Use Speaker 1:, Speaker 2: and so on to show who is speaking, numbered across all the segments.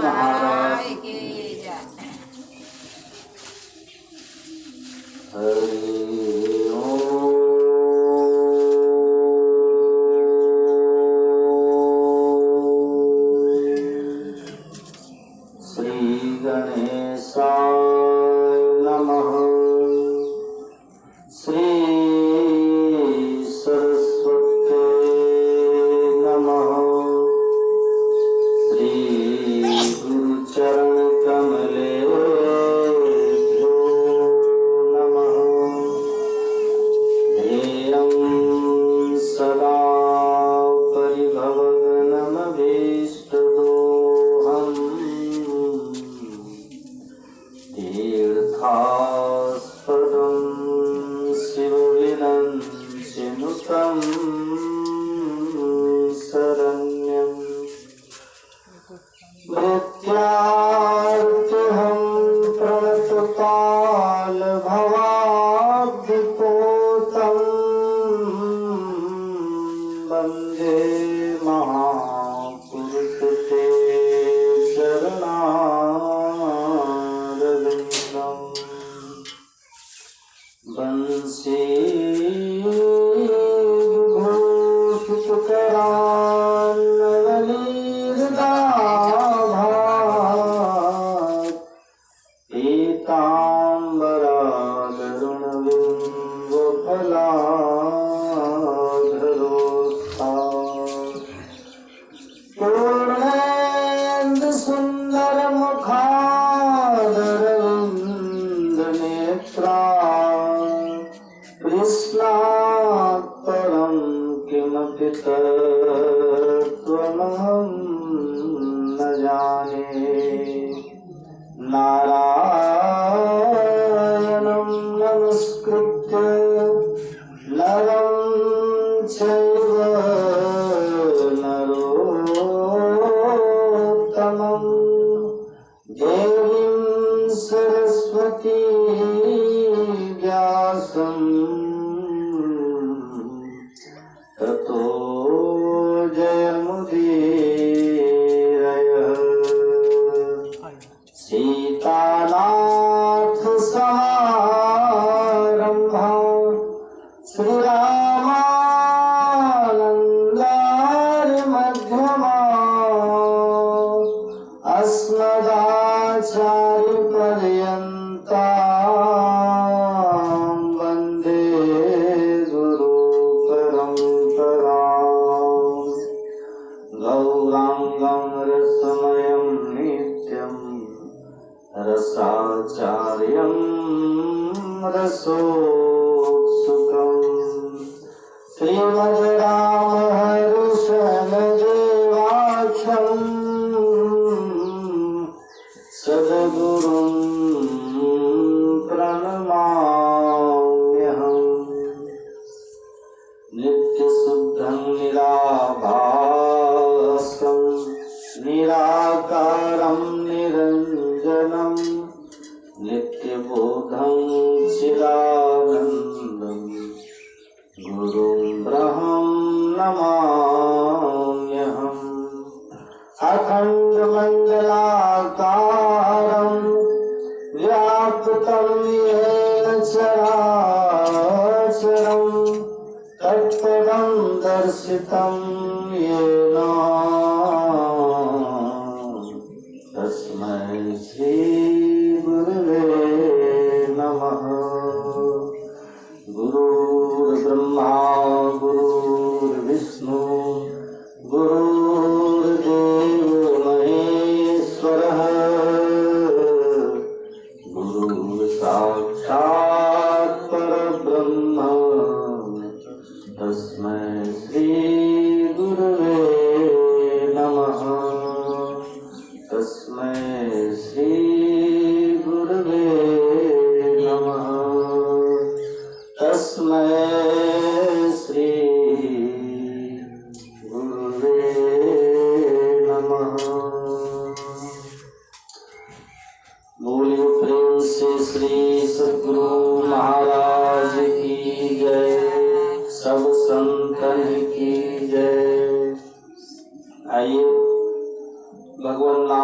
Speaker 1: महाराज की जय। हरि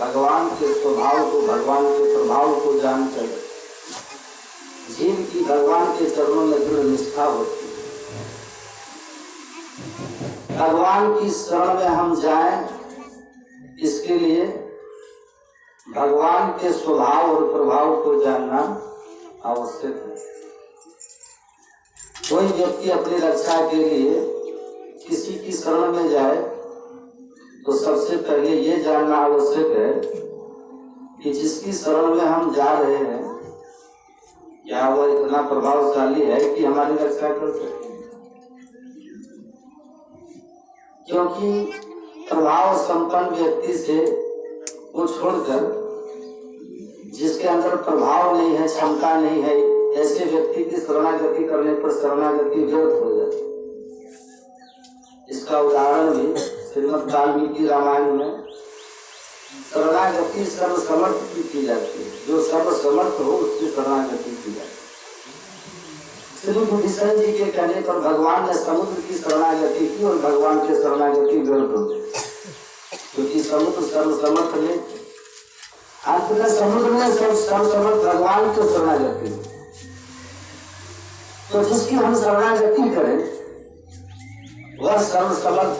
Speaker 2: भगवान के स्वभाव को, भगवान के प्रभाव को जानकर जीव की भगवान के चरणों में दृढ़ निष्ठा होती है। भगवान की शरण में हम जाएं, इसके लिए भगवान के स्वभाव और प्रभाव को जानना आवश्यक है। कोई व्यक्ति अपनी रक्षा के लिए किसी की शरण में जाए तो सबसे पहले ये जानना आवश्यक है कि जिसकी शरण में हम जा रहे हैं क्या वह इतना प्रभावशाली है कि हमारी रक्षा कर सके। क्योंकि प्रभाव संपन्न व्यक्ति से वो छोड़कर जिसके अंदर प्रभाव नहीं है, क्षमता नहीं है, ऐसे व्यक्ति की शरणागति करने पर शरणागति व्यर्थ हो जाती है। इसका उदाहरण भी श्रीमद् वाल्मीकि रामायण में शरणागति सर्वसमर्थ की जाती है। जो सर्वसमर्थ हो उसकी शरणागति की जाती है। श्री विभीषण जी के कहने पर भगवान ने समुद्र की शरणागति की और भगवान के शरणागति व्यर्थ हो गई, क्योंकि समुद्र सर्वसमर्थ ने अंत में समुद्र में सर्वसमर्थ भगवान को शरणागति। तो जिसकी हम शरणागति करें वह सर्वसमर्थ,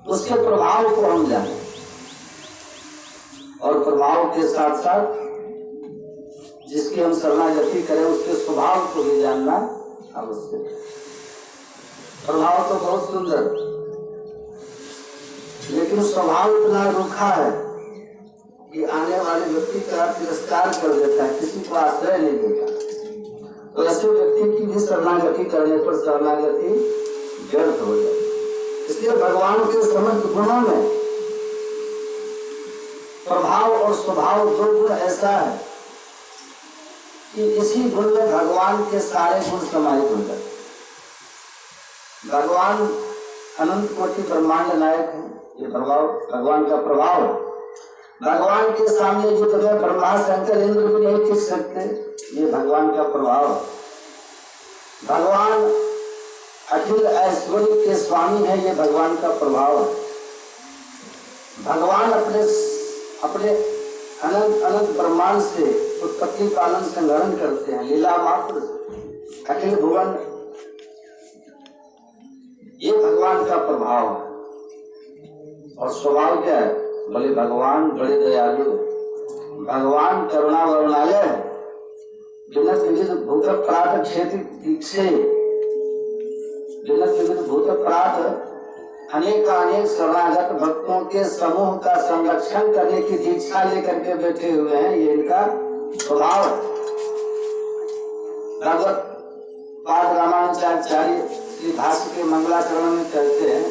Speaker 2: उसके प्रभाव को हम जानें और प्रभाव के साथ साथ जिसकी हम शरणागति करें उसके स्वभाव को भी जानना आवश्यक है। प्रभाव तो बहुत सुंदर, लेकिन स्वभाव इतना रूखा है कि आने वाले व्यक्ति का तिरस्कार कर देता है, किसी को आश्रय नहीं देता। तो ऐसे व्यक्ति की भी शरणागति करने पर शरणागति व्यर्थ हो जाती। इसलिए भगवान के समस्त गुणों में प्रभाव और स्वभाव दो गुण ऐसा है कि इसी गुण में भगवान के सारे गुण समाहित हो जाते। भगवान अनंत कोटि ब्रह्मांड नायक है, ये प्रभाव भगवान का प्रभाव है। भगवान के सामने युद्ध में ब्रह्मा शंकर इंद्र भी नहीं टिक सकते, ये भगवान का प्रभाव है। भगवान अखिल ऐश्वर्य के स्वामी है, ये भगवान का प्रभाव है। भगवान अपने अनंत अनंत ब्रह्मांड से उत्पत्ति पालन संहरण करते हैं, लीला मात्र अखिल भुवन, ये भगवान का प्रभाव है। और स्वभाव क्या है? बोले भगवान बड़े दयालु, भगवान करुणा वरुणालय, विनत विविध भूत प्रात क्षेत्र दीक्षे, विनत विविध भूत प्रात अनेक शरणागत भक्तों के समूह का संरक्षण करने की दीक्षा लेकर के बैठे हुए हैं, ये इनका स्वभाव है। भगवत पाद रामानुजाचार्य श्री भाष्य के मंगलाचरण में कहते हैं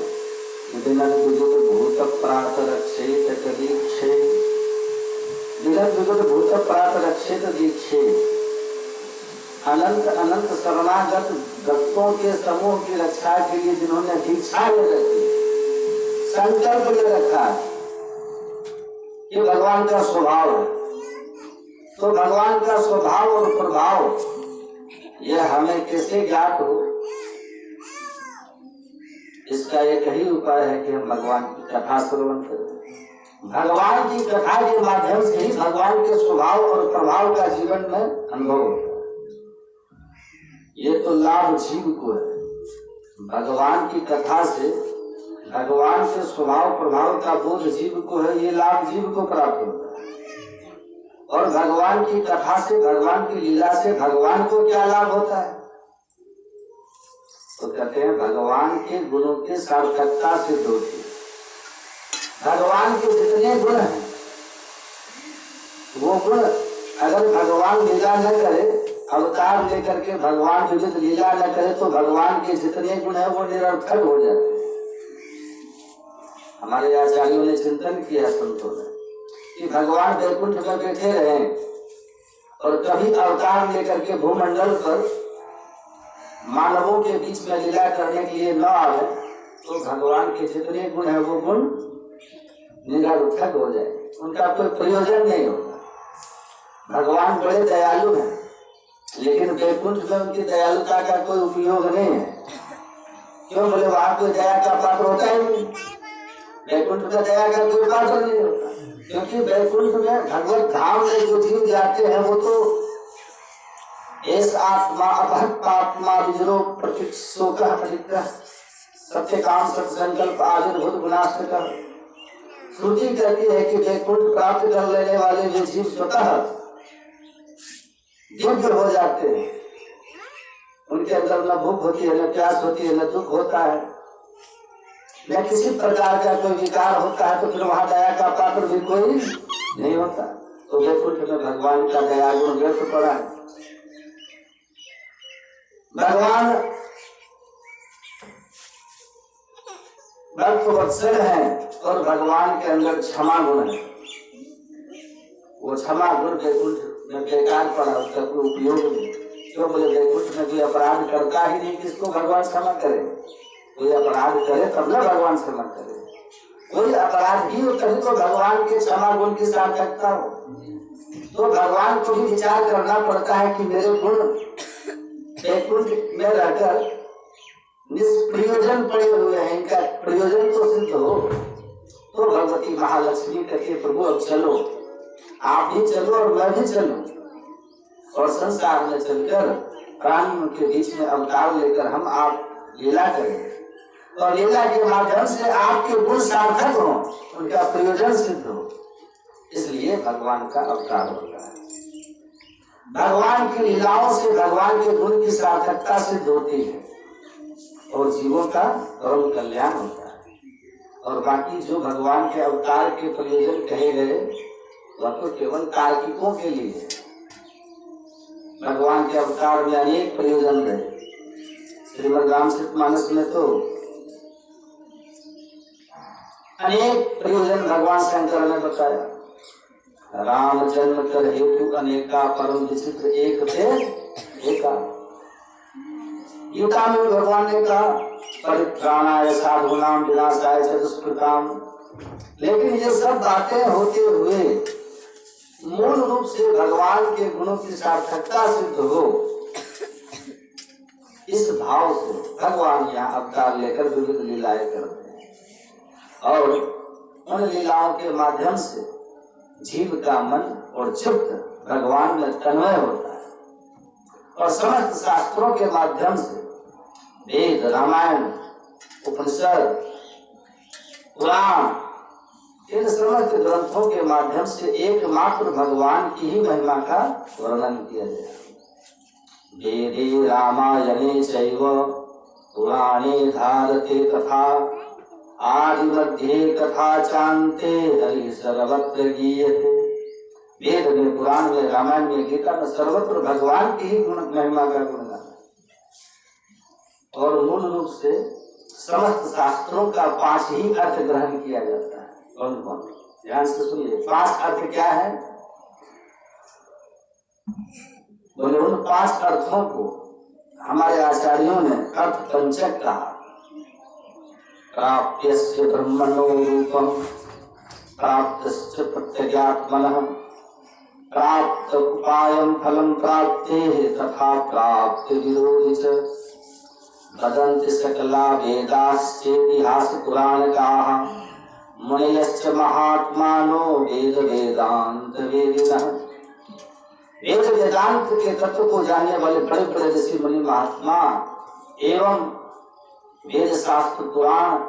Speaker 2: विनत विविध भूत प्रात रक्षेत दीक्षे, विनत विविध भूत प्रात रक्षेत दीक्षे, अनंत अनंत शरणागत भक्तों के समूह की रक्षा के लिए जिन्होंने दीक्षा ले रखी, संकल्प ले रखा, ये भगवान का स्वभाव है। तो भगवान का स्वभाव और प्रभाव यह हमें कैसे ज्ञात हो, इसका एक ही उपाय है कि हम भगवान की कथा श्रवण करें। भगवान की कथा के माध्यम से ही भगवान के स्वभाव और प्रभाव का जीवन में अनुभव होता है। ये तो लाभ जीव को है। भगवान की कथा से भगवान के स्वभाव प्रभाव का बोध जीव को है, ये लाभ जीव को प्राप्त होता है। और भगवान की कथा से, भगवान की लीला से भगवान को क्या लाभ होता है? तो कहते हैं भगवान के गुणों की सार्थकता सिद्ध होती है। भगवान के जितने गुण हैं वो गुण अगर भगवान लीला न करे, अवतार लेकर के भगवान विविध लीला न करे, तो भगवान के जितने गुण हैं वो निरर्थक हो जाते हैं। हमारे आचार्यों ने चिंतन किया संतों ने कि भगवान वैकुंठ में बैठे रहे और कभी अवतार लेकर के भूमंडल पर मानवों के बीच में लीला करने के लिए न आए, तो भगवान के जितने गुण हैं वो गुण निरर्थक हो जाए, उनका कोई प्रयोजन नहीं होगा। भगवान बड़े दयालु हैं, लेकिन वैकुंठ में उनकी दयालुता का कोई उपयोग नहीं है। क्यों? बोले वहां कोई दया का पात्र होता ही नहीं। वैकुंठ में दया का कोई बात नहीं होता, क्योंकि वैकुंठ में भगवत धाम में जो जीव जाते हैं वो तो एस आत्मा अभक्त आत्मा विजरो प्रतीक्षोकः पवित्रः सत्य काम सत्य संकल्प आविर्भूत विनाशकः। श्रुति कहती है कि वैकुंठ प्राप्त कर लेने वाले जो जीव स्वतः दिव्य हो जाते हैं, उनके अंदर न भूख होती है, न प्यास होती है, न दुख होता है, न किसी प्रकार का कोई विकार होता है, तो फिर वहां दया का पात्र भी कोई नहीं होता। तो वैकुंठ में भगवान का दया गुण व्यक्त पड़ा है। भगवान भक्त वत्सल है और भगवान के अंदर क्षमा गुण है। वो क्षमा गुण वैकुंठ में बेकार पड़ा, उसका कोई उपयोग नहीं। क्यों बोले वैकुंठ में कोई अपराध करता ही नहीं, किसको भगवान क्षमा करे? कोई अपराध करे तब ना भगवान क्षमा करे। कोई अपराध ही हो तभी तो भगवान के क्षमा गुण की सार्थकता हो। तो भगवान को भी विचार करना पड़ता है कि मेरे गुण वैकुंठ में रहकर निष्प्रयोजन पड़े हुए हैं, इनका प्रयोजन तो सिद्ध हो। तो भगवती महालक्ष्मी कहती है प्रभु अब चलो, आप भी चलो और मैं भी चलूं, और संसार में चलकर प्राणियों के बीच में अवतार लेकर हम आप लीला करें, और लीला के माध्यम से आपके गुण सार्थक हो, उनका प्रयोजन सिद्ध हो। इसलिए भगवान का अवतार होता है। भगवान की लीलाओं से भगवान के गुण की सार्थकता सिद्ध होती है और जीवों का परम कल्याण होता है। और बाकी जो भगवान के अवतार के प्रयोजन कहे गए वह तो केवल तार्किकों के लिए है। भगवान के अवतार में अनेक प्रयोजन रहे। श्रीमद् रामचरितमानस में तो अनेक प्रयोजन भगवान शंकर ने बताया। राम जन्म कर हेतु अनेका परम विचित्र एक थे एका। गीता में भगवान ने कहा परित्राणाय साधूनां विनाशाय च दुष्कृतां। लेकिन ये सब बातें होते हुए मूल रूप से भगवान के गुणों की सार्थकता सिद्ध हो, इस भाव से भगवान यहाँ अवतार लेकर विविध लीलाएं करते हैं और उन लीलाओं के माध्यम से जीव का मन और चित्त भगवान में तन्मय होता है। और समस्त शास्त्रों के माध्यम से वेद, रामायण, उपनिषद, पुराण, इन समस्त ग्रंथों के माध्यम से एकमात्र भगवान की ही महिमा का वर्णन किया गया। वेदे रामायणे चैव पुराणे धारते तथा आदि मध्ये कथा चांते हरि सर्वत्र गीयते। वेद में, पुराण में, रामायण में, गीता में सर्वत्र भगवान की ही गुण महिमा का गुणगान है। और मूल रूप से समस्त शास्त्रों का 5 ही अर्थ ग्रहण किया जाता है। कौन कौन? ध्यान से सुनिए। 5 अर्थ क्या है? बोले उन 5 अर्थों को हमारे आचार्यों ने अर्थ पंचक कहा। प्राप्यस्य ब्रह्मणो रूपं प्राप्तस्य प्रत्यगात्मनः प्राप्त उपायं फलं प्राप्तेः तथा प्राप्ति विरोधि च वदन्ति सकला वेदाश्चेतिहास पुराणकाः मुनयश्च महात्मानो वेद वेदांत वेदिनः। वेद वेदांत के तत्व को जानने वाले बड़े बड़े ऋषि मुनि महात्मा एवं वेद शास्त्र पुराण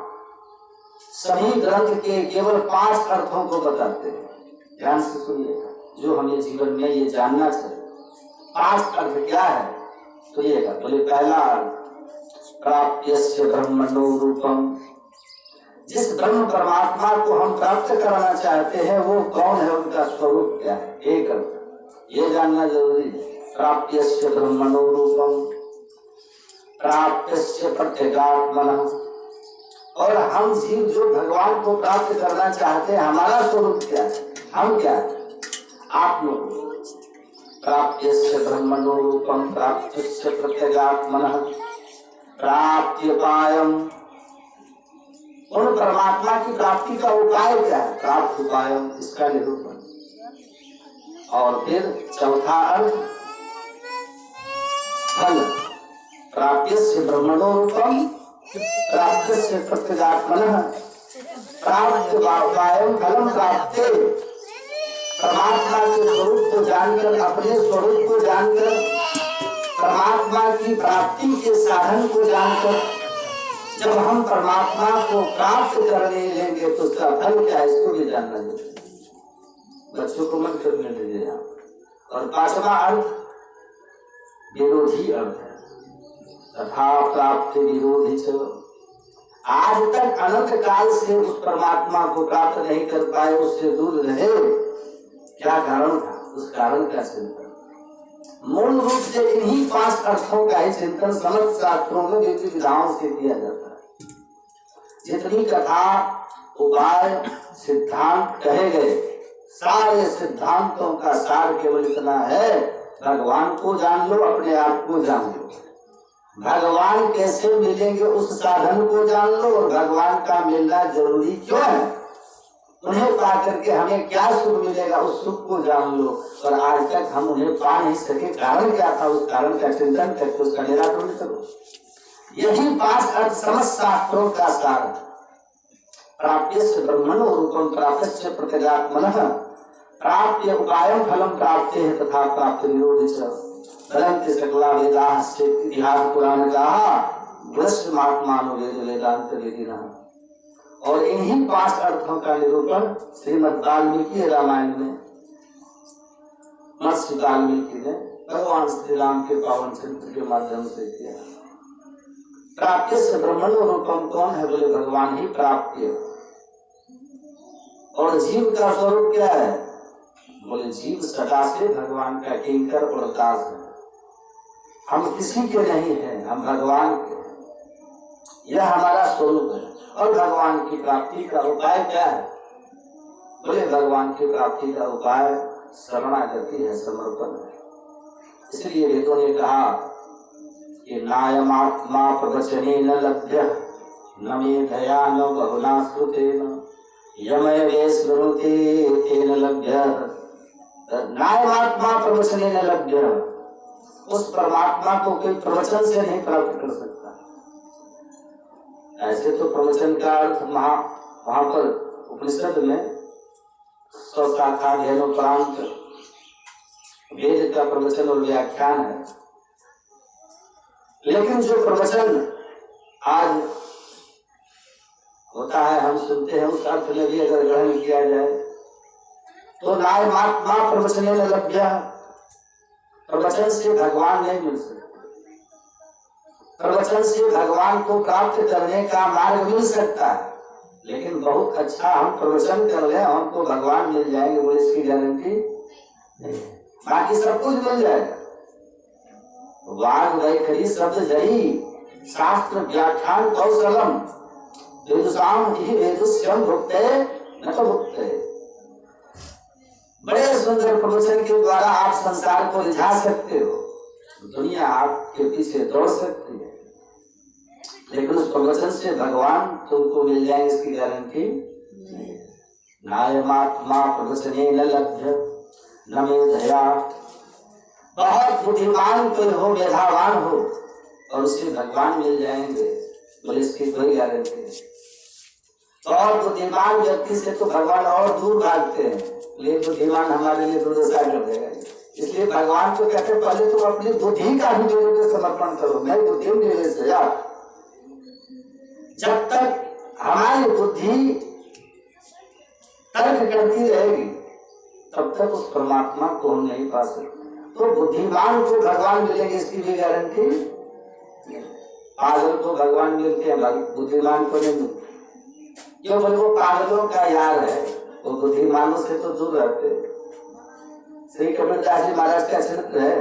Speaker 2: सभी ग्रंथ के केवल 5 अर्थों को बताते हैं। ध्यान से सुनिएगा, जो हमें जीवन में ये जानना चाहिए। 5 अर्थ क्या है सुनिएगा। बोले पहला अर्थ प्राप्यस्य ब्रह्मणो रूपम। जिस ब्रह्म परमात्मा को हम प्राप्त कराना चाहते हैं वो कौन है, उनका स्वरूप क्या है, एक अर्थ ये जानना जरूरी है। प्राप्यस्य ब्रह्मणो रूपम प्राप्तस्य प्रत्यगात्मनः। और हम जीव जो भगवान को प्राप्त करना चाहते हैं, हमारा स्वरूप क्या है, हम क्या है, आत्म। प्राप्यस्य ब्रह्मणो रूपम प्राप्तस्य प्रत्यगात्मनः प्राप्त्युपायम्। उन परमात्मा की प्राप्ति का उपाय क्या है, प्राप्त उपायम, इसका निरूपण। और फिर चौथा अर्थ फल। प्राप्यस्य ब्रह्मणो रूपम प्राप्तस्य प्रत्यगात्मनः प्राप्त वायम फलम प्राप्ते, परमात्मा के स्वरूप को जानकर, अपने स्वरूप को जानकर, परमात्मा की प्राप्ति के साधन को जानकर जब हम परमात्मा को प्राप्त करने लेंगे तो उसका फल क्या है इसको भी जानना चाहिए। बच्चों को मत करने दीजिए आप। और पांचवा अर्थ विरोधी अर्थ है, तथा प्राप्त विरोधी चलो। आज तक अनंत काल से उस परमात्मा को प्राप्त नहीं कर पाए, उससे दूर रहे, क्या कारण था? उस कारण का चिंतन मूल रूप से इन्हीं 5 अर्थों का ही चिंतन समस्त शास्त्रों में विधि विधाओं से किया जाता है। जितनी कथा उपाय सिद्धांत कहे गए, सारे सिद्धांतों का सार केवल इतना है, भगवान को जान लो, अपने आप को जान लो। भगवान कैसे मिलेंगे उस साधन को जान लो, और भगवान का मिलना जरूरी क्यों है, उन्हें पा करके हमें क्या सुख मिलेगा उस सुख को जान लो। और आज तक हम उन्हें पा नहीं सके, कारण क्या था, उस कारण का चिंतन करके उसका निराकरण करो। यही 5 अर्थ समस्त शास्त्रों का सार। प्राप्यस्य ब्रह्मणो रूपम प्राप्तस्य प्रत्यगात्मनः, प्राप्य उपायम फलम प्राप्ते है तथा प्राप्त विरोधी च फलन्ति सकला वेदाः चेत् इतिहास पुराण कहा भ्रष्टमात्मानो वेद वेदांत वेदिनः। और इन्हीं 5 अर्थों का निरूपण श्रीमद् वाल्मीकि रामायण में महर्षि वाल्मीकि ने भगवान श्री राम के पावन चरित्र के माध्यम से किया। प्राप्य से ब्रह्मणो रूपम कौन है, बोले भगवान ही प्राप्य। और जीव का स्वरूप क्या है, बोले जीव सदा से भगवान का किंकर और दास है। हम किसी के नहीं हैं, हम भगवान के हैं। यह हमारा स्वरूप है। और भगवान की प्राप्ति का उपाय क्या है, बोले भगवान की प्राप्ति का उपाय शरणागति है, समर्पण है। इसलिए वेदों ने कहा कि नायमात्मा प्रवचने न लभ्य न मेधया न बहुना श्रुतेन यमय वेस्मृते तेन लभ्य। नायमात्मा प्रवचने न लभ्य, उस परमात्मा को कोई प्रवचन से नहीं प्राप्त कर सकता। ऐसे तो प्रवचन का अर्थ वहां पर उपनिषद में 100 शाखा अध्ययनोपरांत वेद का प्रवचन और व्याख्यान है। लेकिन जो प्रवचन आज होता है, हम सुनते हैं, उस अर्थ में भी अगर ग्रहण किया जाए तो नायमात्मा प्रवचने न लभ्य, प्रवचन से भगवान नहीं मिल सकते। प्रवचन से भगवान को प्राप्त करने का मार्ग मिल सकता है, लेकिन बहुत अच्छा हम प्रवचन कर ले हमको भगवान मिल जाएंगे, वो इसकी गारंटी नहीं। बाकी सब कुछ मिल जाएगा, वाग वैखरी शब्द जही शास्त्र व्याख्यान कौशलम वेदसाम ही वेदुष्यम भुक्ते न तो भुक्ते। बड़े सुंदर प्रवचन के द्वारा आप संसार को रिझा सकते हो, दुनिया आपके पीछे दौड़ सकती है, लेकिन उस प्रवचन से भगवान तुमको मिल जाएंगे इसकी गारंटी नहीं। नायमात्मा प्रवचने न लभ्य न मेधया, बहुत बुद्धिमान कोई हो, मेधावान हो और उससे भगवान मिल जाएंगे, बोले इसकी कोई गारंटी नहीं। बहुत बुद्धिमान व्यक्ति से तो भगवान और दूर भागते हैं, लेकिन बुद्धिमान हमारे लिए दुर्दशा कर देगा। इसलिए भगवान को कहते हैं पहले तुम अपनी बुद्धि का भी मेरे को समर्पण करो, मैं बुद्धि मेरे से यार। जब तक हमारी बुद्धि तर्क करती रहेगी तब तक उस परमात्मा को हम नहीं पा सकते। तो बुद्धिमान को भगवान मिलेंगे इसकी भी गारंटी नहीं। पागल को भगवान मिलते हैं, बुद्धिमान को नहीं मिलते। क्यों बोले वो पागलों का यार है, वो बुद्धिमानों से तो दूर रहते हैं। श्री कबीरदास जी महाराज का चरित्र है।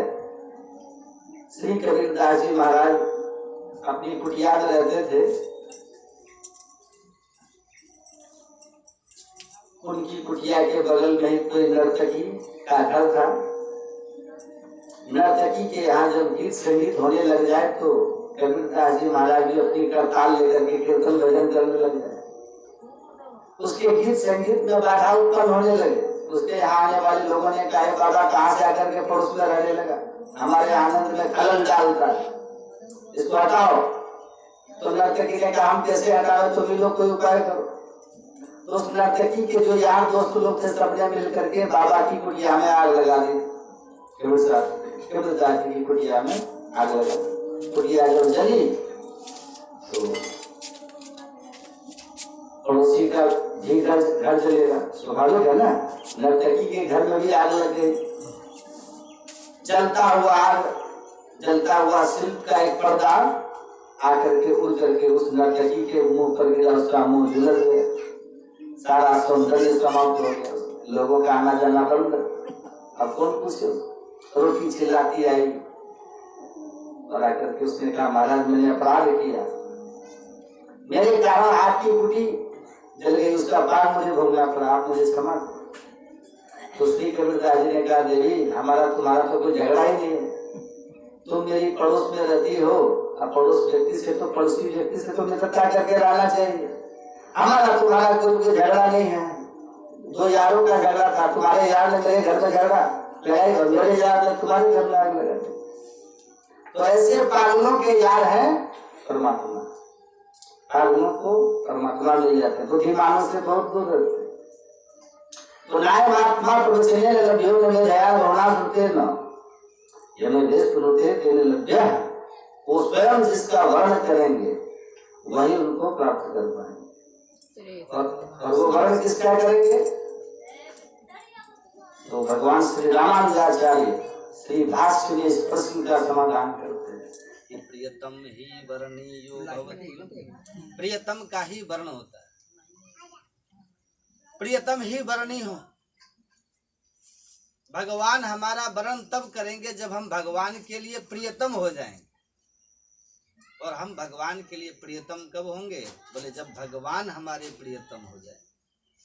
Speaker 2: श्री कबीरदास जी महाराज अपनी कुटिया में रहते थे। उनकी कुटिया के बगल में कोई नर्तकी का घर था। नर्तकी के यहाँ जब गीत संगीत होने लग जाए तो कबीरदास जी महाराज भी अपनी करताल लेकर के कीर्तन भजन करने लग जाए। उसके गीत संगीत में बाधा उत्पन्न होने लगे। उसके यहाँ आने वाले लोगों ने कहा बाबा कहाँ से आकर के पड़ोस में रहने लगा, हमारे आनंद में खलल डालता है, इसको हटाओ। तो नर्तकी ने कहा हम कैसे हटावे, तुम लोग कोई उपाय करो। तो उस नर्तकी के जो यार दोस्त लोग थे सबने मिल करके बाबा की कुटिया में आग लगा दी। जाति की कुटिया में आग लगा, कुटिया जब जली तो पड़ोसी का भी घर जलेगा, स्वाभाविक है ना। नर्तकी के घर में भी आग लग गई। जलता हुआ शिल्प का एक पर्दा आकर के उड़ करके उस नर्तकी के मुंह पर गिरा, उसका मुंह झुलस गया, सारा सौंदर्य समाप्त हो गया, लोगों का आना जाना बंद। अब कौन पूछे? रोटी चिल्लाती आई और आकर के उसने कहा महाराज मैंने अपराध किया, मेरे कारण आपकी कुटी जल गई, उसका पाप मुझे भोगना पड़ा, आप मुझे क्षमा करो। तो श्री कबीरदास जी ने कहा देवी हमारा तुम्हारा तो कोई झगड़ा ही नहीं है, तुम मेरी पड़ोस में रहती हो, अब पड़ोस व्यक्ति से तो पड़ोसी व्यक्ति से तो मित्रता करके रहना चाहिए। हमारा तुम्हारा कोई झगड़ा नहीं है, दो यारों का झगड़ा था, तुम्हारे यार ने मेरे घर में झगड़ा, मेरे यार ने तुम्हारे घर में आग लगा दी। तो ऐसे पागलों के यार हैं परमात्मा, पागलों को परमात्मा मिल जाते, बुद्धिमानों से बहुत दूर रहते। तो नाय महात्मा प्रवचने लभ्यो में दया होना सुनते न यमे देश पुनते तेने लभ्य, वो स्वयं जिसका वर्ण करेंगे वही उनको प्राप्त कर पाएंगे। और वो वर्ण किसका करेंगे? तो भगवान श्री रामानुजाचार्य श्री भाष्य में इस प्रश्न का समाधान करते हैं कि
Speaker 3: प्रियतम ही वर्णीयो भवति, प्रियतम का ही वर्ण होता है, प्रियतम ही वर्णी हो। भगवान हमारा वर्ण तब करेंगे जब हम भगवान के लिए प्रियतम हो जाएंगे। और हम भगवान के लिए प्रियतम कब होंगे? बोले जब भगवान हमारे प्रियतम हो जाए।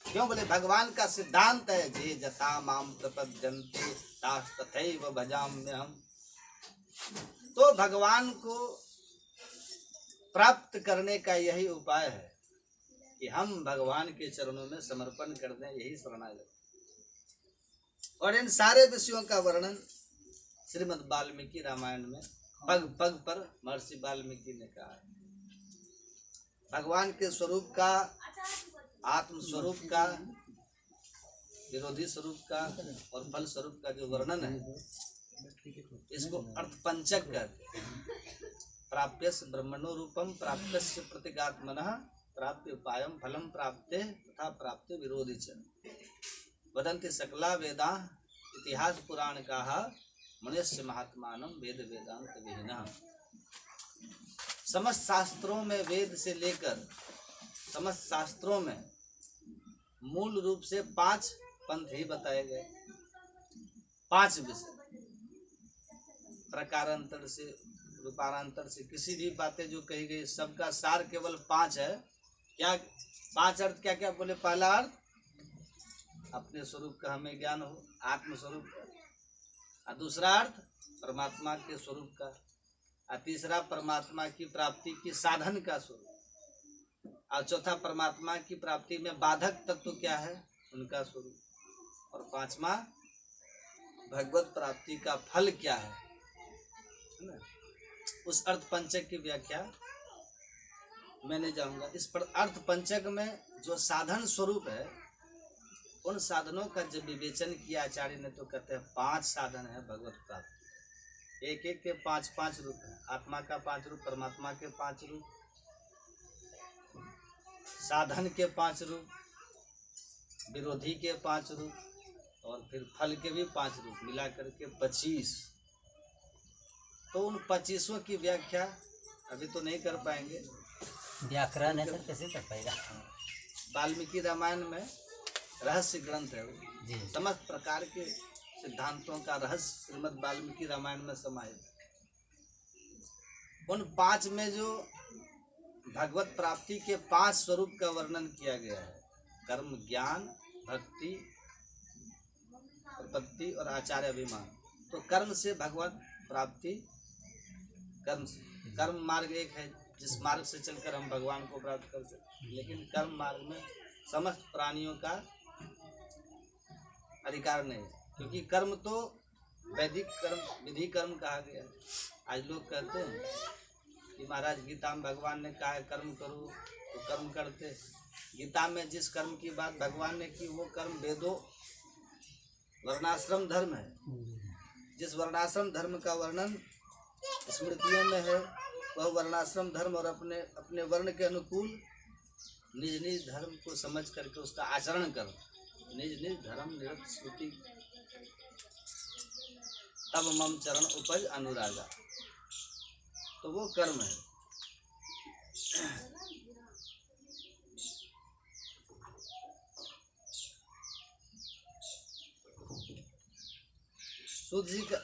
Speaker 3: क्यों? बोले भगवान का सिद्धांत है जे जता माम प्रपद्यन्ते तास तथैव भजाम्यहम्। तो भगवान को प्राप्त करने का यही उपाय है कि हम भगवान के चरणों में समर्पण कर दें, यही शरणागति। और इन सारे विषयों का वर्णन श्रीमद् वाल्मीकि रामायण में पग पग पर महर्षि वाल्मीकि ने कहा है। भगवान के स्वरूप का, आत्म स्वरूप का, विरोधी स्वरूप का और फल स्वरूप का जो वर्णन है, इसको अर्थ पंचक कहते हैं। प्राप्यस्य ब्रह्मणो रूपम, प्राप्यस्य प्रतीकात्मनः, प्राप्य उपायम फलम प्राप्ते तथा प्राप्ते विरोधी च वदन्ति सकला वेदा इतिहास पुराण का मनुष्य महात्मानम वेद वेदांत विहीनः। समस्त शास्त्रों में, वेद से लेकर समस्त शास्त्रों में मूल रूप से 5 पंथ ही बताए गए, 5 विषय। प्रकारांतर से, रूपांतर से किसी भी बातें जो कही गई सबका सार केवल 5 है। क्या 5 अर्थ क्या क्या बोले? पहला अर्थ अपने स्वरूप का हमें ज्ञान हो, आत्म स्वरूप का। और दूसरा अर्थ परमात्मा के स्वरूप का। और तीसरा परमात्मा की प्राप्ति की साधन का स्वरूप। और चौथा परमात्मा की प्राप्ति में बाधक तत्व क्या है, उनका स्वरूप। और 5वां भगवत प्राप्ति का फल क्या है ना? उस अर्थ पंचक की व्याख्या मैं नहीं जाऊंगा। इस पर अर्थ पंचक में जो साधन स्वरूप है, उन साधनों का जब विवेचन किया आचार्य ने तो कहते हैं 5 साधन है भगवत प्राप्ति। एक एक के 5-5 रूप है। आत्मा का 5 रूप, परमात्मा के 5 रूप, साधन के 5 रूप, विरोधी के 5 रूप और फिर फल के भी 5 रूप, मिला करके 25। तो उन 25 की व्याख्या अभी तो नहीं कर पाएंगे,
Speaker 4: व्याकरण है सर, कैसे कर पाएगा?
Speaker 3: वाल्मीकि रामायण में रहस्य ग्रंथ है वो।
Speaker 4: जी।
Speaker 3: समस्त प्रकार के सिद्धांतों का रहस्य श्रीमद् वाल्मीकि रामायण में समाहित है। उन 5 में जो भगवत प्राप्ति के 5 स्वरूप का वर्णन किया गया है, कर्म, ज्ञान, भक्ति, प्रपत्ति और आचार्य अभिमान। तो कर्म से भगवत प्राप्ति, कर्म मार्ग एक है जिस मार्ग से चलकर हम भगवान को प्राप्त कर सकते हैं। लेकिन कर्म मार्ग में समस्त प्राणियों का अधिकार नहीं है, क्योंकि कर्म तो वैदिक कर्म, विधि कर्म कहा गया है। आज लोग कहते हैं कि महाराज गीता में भगवान ने कहा है कर्म करो, तो कर्म करते, गीता में जिस कर्म की बात भगवान ने की वो कर्म वेदों वर्णाश्रम धर्म है। जिस वर्णाश्रम धर्म का वर्णन स्मृतियों में है वह वर्णाश्रम धर्म और अपने अपने वर्ण के अनुकूल निज निज धर्म को समझ करके उसका आचरण कर, निज निज धर्म निरत श्रुति तब मम चरण उपज अनुरागा, तो वो कर्म है। सूत जी का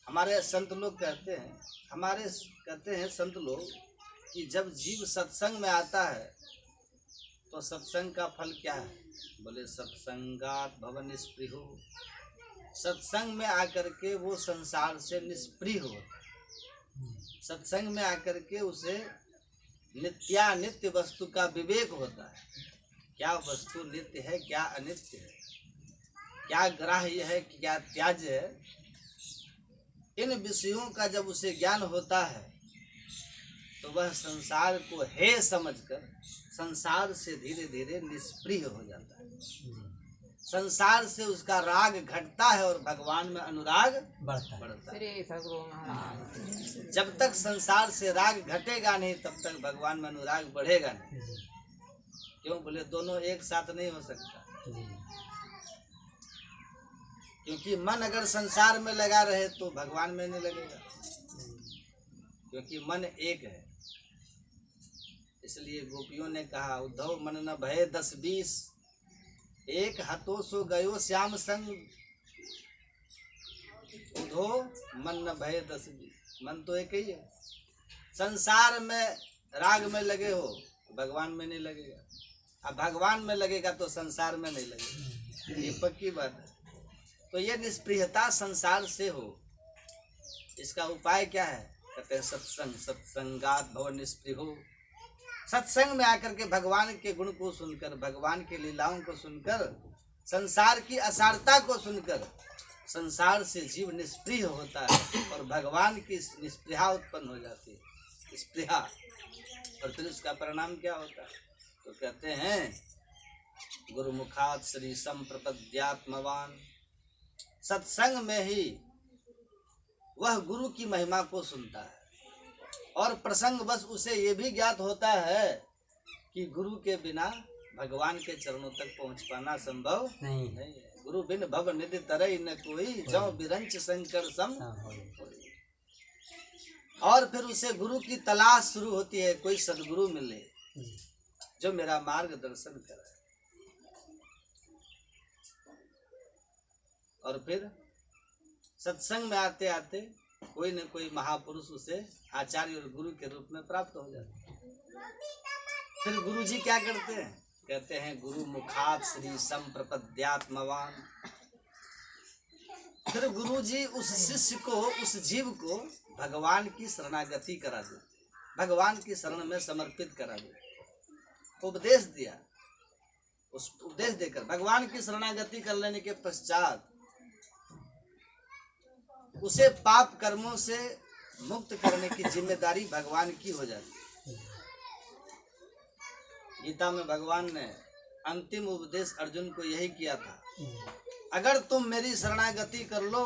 Speaker 3: हमारे संत लोग कहते हैं संत लोग कि जब जीव सत्संग में आता है तो सत्संग का फल क्या है? बोले सत्संगात भव निष्प्रियो, सत्संग में आकर के वो संसार से निष्प्रिय हो, सत्संग में आकर के उसे नित्यानित्य वस्तु का विवेक होता है। क्या वस्तु नित्य है, क्या अनित्य है, क्या ग्राह्य है, क्या त्याज्य है, इन विषयों का जब उसे ज्ञान होता है तो वह संसार को है समझकर संसार से धीरे धीरे निष्प्रिय हो जाता है। संसार से उसका राग घटता है और भगवान में अनुराग बढ़ता है। जब तक संसार से राग घटेगा नहीं तब तक भगवान में अनुराग बढ़ेगा नहीं। क्यों? बोले दोनों एक साथ नहीं हो सकता, क्योंकि मन अगर संसार में लगा रहे तो भगवान में नहीं लगेगा, क्योंकि मन एक है। इसलिए गोपियों ने कहा उद्धव मन न भय 10-20, एक हतो सो गयो श्याम संग, उद्धव मन न भय 10-20, मन तो एक ही है। संसार में राग में लगे हो भगवान में नहीं लगेगा, अब भगवान में लगेगा तो संसार में नहीं लगेगा, ये पक्की बात है। तो ये निष्प्रियता संसार से हो, इसका उपाय क्या है? कहते हैं सत्संग, सत्संगात भव निष्प्रियो। सत्संग में आकर के भगवान के गुण को सुनकर, भगवान की लीलाओं को सुनकर, संसार की असारता को सुनकर संसार से जीव निष्प्रिय होता है और भगवान की निष्प्रिया उत्पन्न हो जाती है, स्प्रिया। और फिर उसका परिणाम क्या होता है? तो कहते हैं गुरुमुखात श्री संप्रपद्यात्मवान, सत्संग में ही वह गुरु की महिमा को सुनता है और प्रसंग बस उसे ये भी ज्ञात होता है कि गुरु के बिना भगवान के चरणों तक पहुंच पाना संभव नहीं है। गुरु बिन भव निधि तरई न कोई, जौ बिरंच शंकर सम। और फिर उसे गुरु की तलाश शुरू होती है, कोई सदगुरु मिले जो मेरा मार्गदर्शन करे। और फिर सत्संग में आते आते कोई न कोई महापुरुष उसे आचार्य और गुरु के रूप में प्राप्त हो जाते हैं। फिर गुरु जी क्या करते हैं? कहते हैं गुरु मुखात श्री संप्रपद्यात्मवान। फिर गुरु जी उस शिष्य को, उस जीव को भगवान की शरणागति करा देते, भगवान की शरण में समर्पित करा देते। उपदेश दिया, उस उपदेश देकर भगवान की शरणागति कर लेने के पश्चात उसे पाप कर्मों से मुक्त करने की जिम्मेदारी भगवान की हो जाती है। गीता में भगवान ने अंतिम उपदेश अर्जुन को यही किया था, अगर तुम मेरी शरणागति कर लो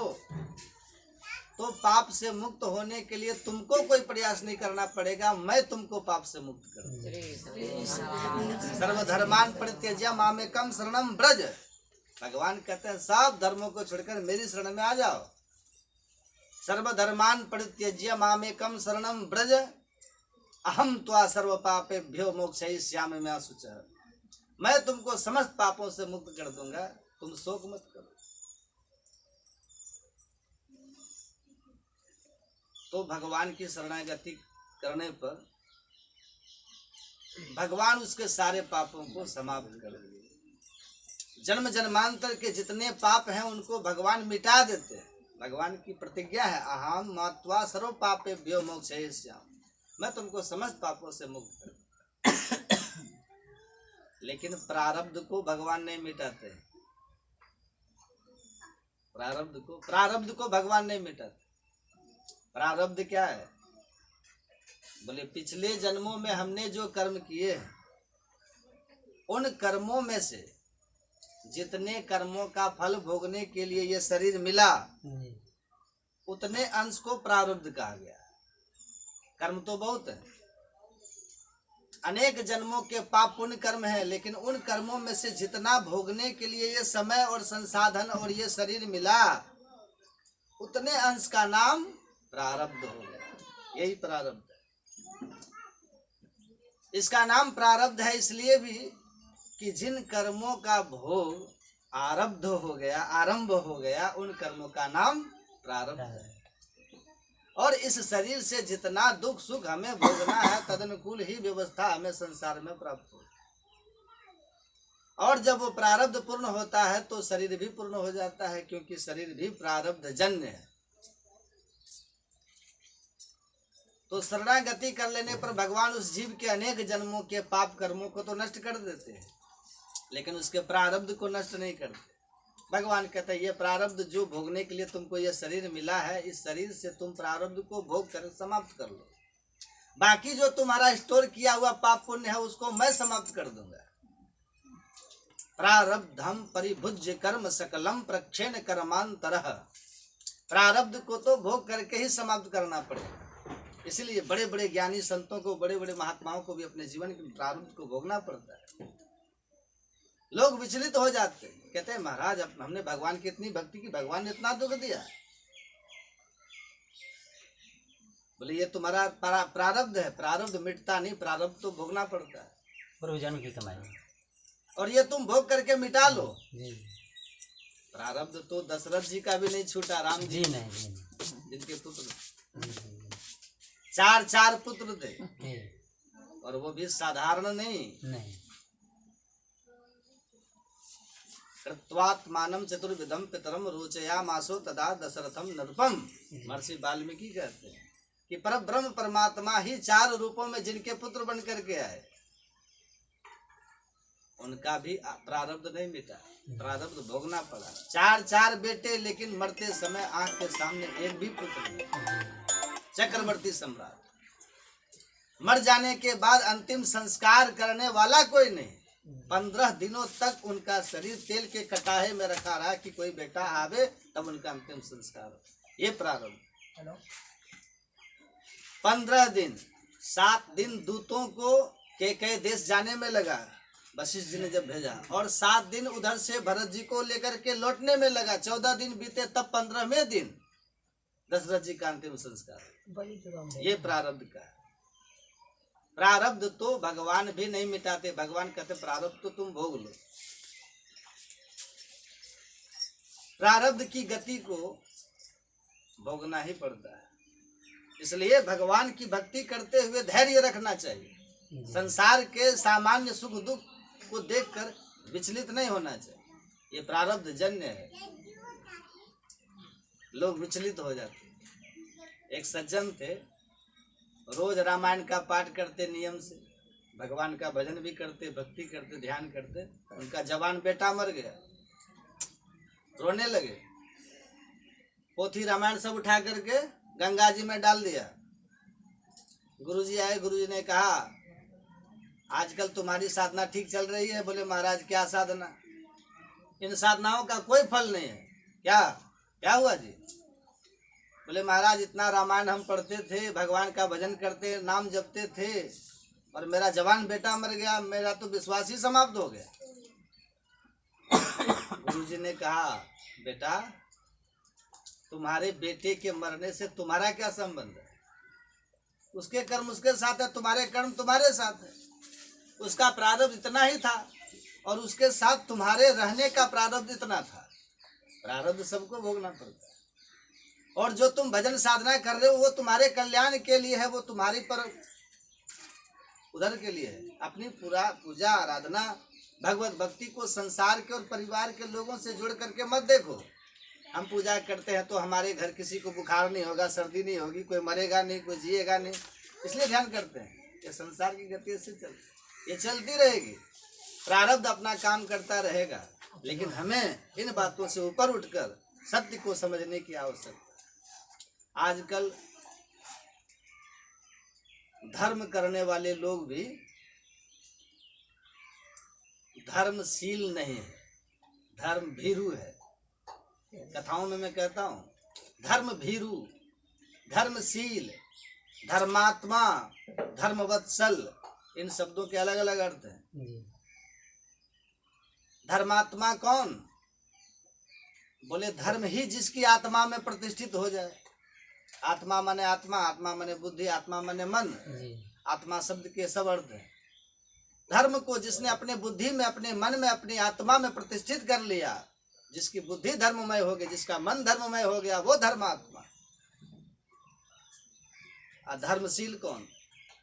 Speaker 3: तो पाप से मुक्त होने के लिए तुमको कोई प्रयास नहीं करना पड़ेगा, मैं तुमको पाप से मुक्त करूंगा। सर्वधर्मान परित्यज्य मामेकम शरणम ब्रज। भगवान कहते हैं सब धर्मों को छोड़कर मेरी शरण में आ जाओ। सर्वधर्मान परित्यज्य मामेकम शरणम ब्रज, अहम त्वा सर्व पापेभ्यो मोक्षयिष्यामि मा शुचः। मैं तुमको समस्त पापों से मुक्त कर दूंगा, तुम शोक मत करो। तो भगवान की शरणागति करने पर भगवान उसके सारे पापों को समाप्त कर देंगे। जन्म जन्मांतर के जितने पाप हैं उनको भगवान मिटा देते हैं। भगवान की प्रतिज्ञा है, अहम मात्वा सर्व पापेभ्यो मोक्षयिष्यामि, मैं तुमको समस्त पापों से मुक्त कर। लेकिन प्रारब्ध को भगवान नहीं मिटाते। प्रारब्ध को भगवान नहीं मिटाते। प्रारब्ध क्या है? बोले पिछले जन्मों में हमने जो कर्म किए हैं उन कर्मों में से जितने कर्मों का फल भोगने के लिए ये शरीर मिला
Speaker 4: जी।
Speaker 3: उतने अंश को प्रारब्ध कहा गया। कर्म तो बहुत है, अनेक जन्मों के पाप पुण्य कर्म है, लेकिन उन कर्मों में से जितना भोगने के लिए ये समय और संसाधन और ये शरीर मिला उतने अंश का नाम प्रारब्ध हो गया। यही प्रारब्ध है। इसका नाम प्रारब्ध है इसलिए भी कि जिन कर्मों का भोग आरब्ध हो गया, आरंभ हो गया, उन कर्मों का नाम प्रारब्ध है। और इस शरीर से जितना दुख सुख हमें भोगना है तदनुकूल ही व्यवस्था हमें संसार में प्राप्त हो। और जब वो प्रारब्ध पूर्ण होता है तो शरीर भी पूर्ण हो जाता है, क्योंकि शरीर भी प्रारब्ध जन्य है। तो शरणागति कर लेने पर भगवान उस जीव के अनेक जन्मों के पाप कर्मों को तो नष्ट कर देते हैं, लेकिन उसके प्रारब्ध को नष्ट नहीं करते। भगवान कहते हैं ये प्रारब्ध जो भोगने के लिए तुमको ये शरीर मिला है, इस शरीर से तुम प्रारब्ध को भोग कर समाप्त कर लो। बाकी जो तुम्हारा स्टोर किया हुआ पाप पुण्य है उसको मैं समाप्त कर दूंगा। प्रारब्धम परिभुज्य कर्म सकलम प्रक्षेण कर्मांतरः। प्रारब्ध को तो भोग करके ही समाप्त करना पड़ेगा। इसलिए बड़े बड़े ज्ञानी संतों को, बड़े बड़े महात्माओं को भी अपने जीवन के प्रारब्ध को भोगना पड़ता है। लोग विचलित हो जाते हैं, कहते हैं महाराज अब हमने भगवान की इतनी भक्ति की, भगवान ने इतना दुख दिया। बोले ये तुम्हारा प्रारब्ध है, प्रारब्ध मिटता नहीं, प्रारब्ध तो भोगना पड़ता है।
Speaker 4: पूर्व जन्म की कमाई
Speaker 3: और ये तुम भोग करके मिटा लो।
Speaker 4: जी।
Speaker 3: प्रारब्ध तो दशरथ जी का भी नहीं छूटा, राम जी
Speaker 4: जी नहीं।
Speaker 3: जिनके पुत्र
Speaker 4: जी।
Speaker 3: चार पुत्र थे,
Speaker 4: जी।
Speaker 3: और वो भी साधारण नहीं। कृत्वात्मानं चतुर्विधम पितरम रोचयामासो तदा दशरथम नृपम। महर्षि वाल्मीकि कहते हैं कि परब्रह्म परमात्मा ही 4 रूपों में जिनके पुत्र बन करके आए, उनका भी प्रारब्ध नहीं मिटा, प्रारब्ध भोगना पड़ा। 4 बेटे, लेकिन मरते समय आंख के सामने एक भी पुत्र नहीं। चक्रवर्ती सम्राट मर जाने के बाद अंतिम संस्कार करने वाला कोई नहीं। 15 दिनों तक उनका शरीर तेल के कटाहे में रखा रहा कि कोई बेटा आवे तब उनका अंतिम संस्कार हो। ये प्रारब्ध। 15 दिन 7 दिन दूतों को के देश जाने में लगा, वशिष्ठ जी ने जब भेजा, और 7 दिन उधर से भरत जी को लेकर के लौटने में लगा। 14 दिन बीते, तब 15वें दिन दशरथ जी का अंतिम संस्कार। ये प्रारब्ध का है। प्रारब्ध तो भगवान भी नहीं मिटाते। भगवान कहते प्रारब्ध तो तुम भोग लो। प्रारब्ध की गति को भोगना ही पड़ता है। इसलिए भगवान की भक्ति करते हुए धैर्य रखना चाहिए। संसार के सामान्य सुख दुख को देखकर विचलित नहीं होना चाहिए। ये प्रारब्ध जन्य है, लोग विचलित हो जाते। एक सज्जन थे, रोज रामायण का पाठ करते नियम से, भगवान का भजन भी करते, भक्ति करते, ध्यान करते। उनका जवान बेटा मर गया, रोने लगे। पोथी रामायण सब उठा करके गंगा जी में डाल दिया। गुरुजी आए, गुरुजी ने कहा आजकल तुम्हारी साधना ठीक चल रही है? बोले महाराज क्या साधना, इन साधनाओं का कोई फल नहीं है। क्या हुआ जी? बोले महाराज इतना रामायण हम पढ़ते थे, भगवान का भजन करते, नाम जपते थे, और मेरा जवान बेटा मर गया, मेरा तो विश्वास ही समाप्त हो गया। गुरुजी ने कहा बेटा तुम्हारे बेटे के मरने से तुम्हारा क्या संबंध है? उसके कर्म उसके साथ है, तुम्हारे कर्म तुम्हारे साथ है। उसका प्रारब्ध इतना ही था और उसके साथ तुम्हारे रहने का प्रारब्ध इतना था। प्रारब्ध सबको भोगना पड़ता है। और जो तुम भजन साधना कर रहे हो वो तुम्हारे कल्याण के लिए है, वो तुम्हारी पर उधर के लिए है। अपनी पूरा पूजा आराधना भगवत भक्ति को संसार के और परिवार के लोगों से जोड़ करके मत देखो। हम पूजा करते हैं तो हमारे घर किसी को बुखार नहीं होगा, सर्दी नहीं होगी, कोई मरेगा नहीं, कोई जिएगा नहीं, इसलिए ध्यान करते हैं। ये संसार की गति से ये चलती रहेगी। प्रारब्ध अपना काम करता रहेगा, लेकिन हमें इन बातों से ऊपर उठकर सत्य को समझने की आवश्यकता है। आजकल धर्म करने वाले लोग भी धर्मशील नहीं है, धर्म भीरु है। कथाओं में मैं कहता हूँ धर्म भीरु, धर्मशील, धर्मात्मा, धर्मवत्सल, इन शब्दों के अलग अलग अर्थ हैं।
Speaker 4: जी।
Speaker 3: धर्मात्मा कौन? बोले धर्म ही जिसकी आत्मा में प्रतिष्ठित हो जाए। आत्मा माने आत्मा, आत्मा माने बुद्धि, आत्मा माने मन।
Speaker 4: जी।
Speaker 3: आत्मा शब्द के सब अर्थ हैं। धर्म को जिसने अपने बुद्धि में, अपने मन में, अपनी आत्मा में प्रतिष्ठित कर लिया, जिसकी बुद्धि धर्ममय हो गई, जिसका मन धर्ममय हो गया, वो धर्मात्मा। धर्मशील कौन?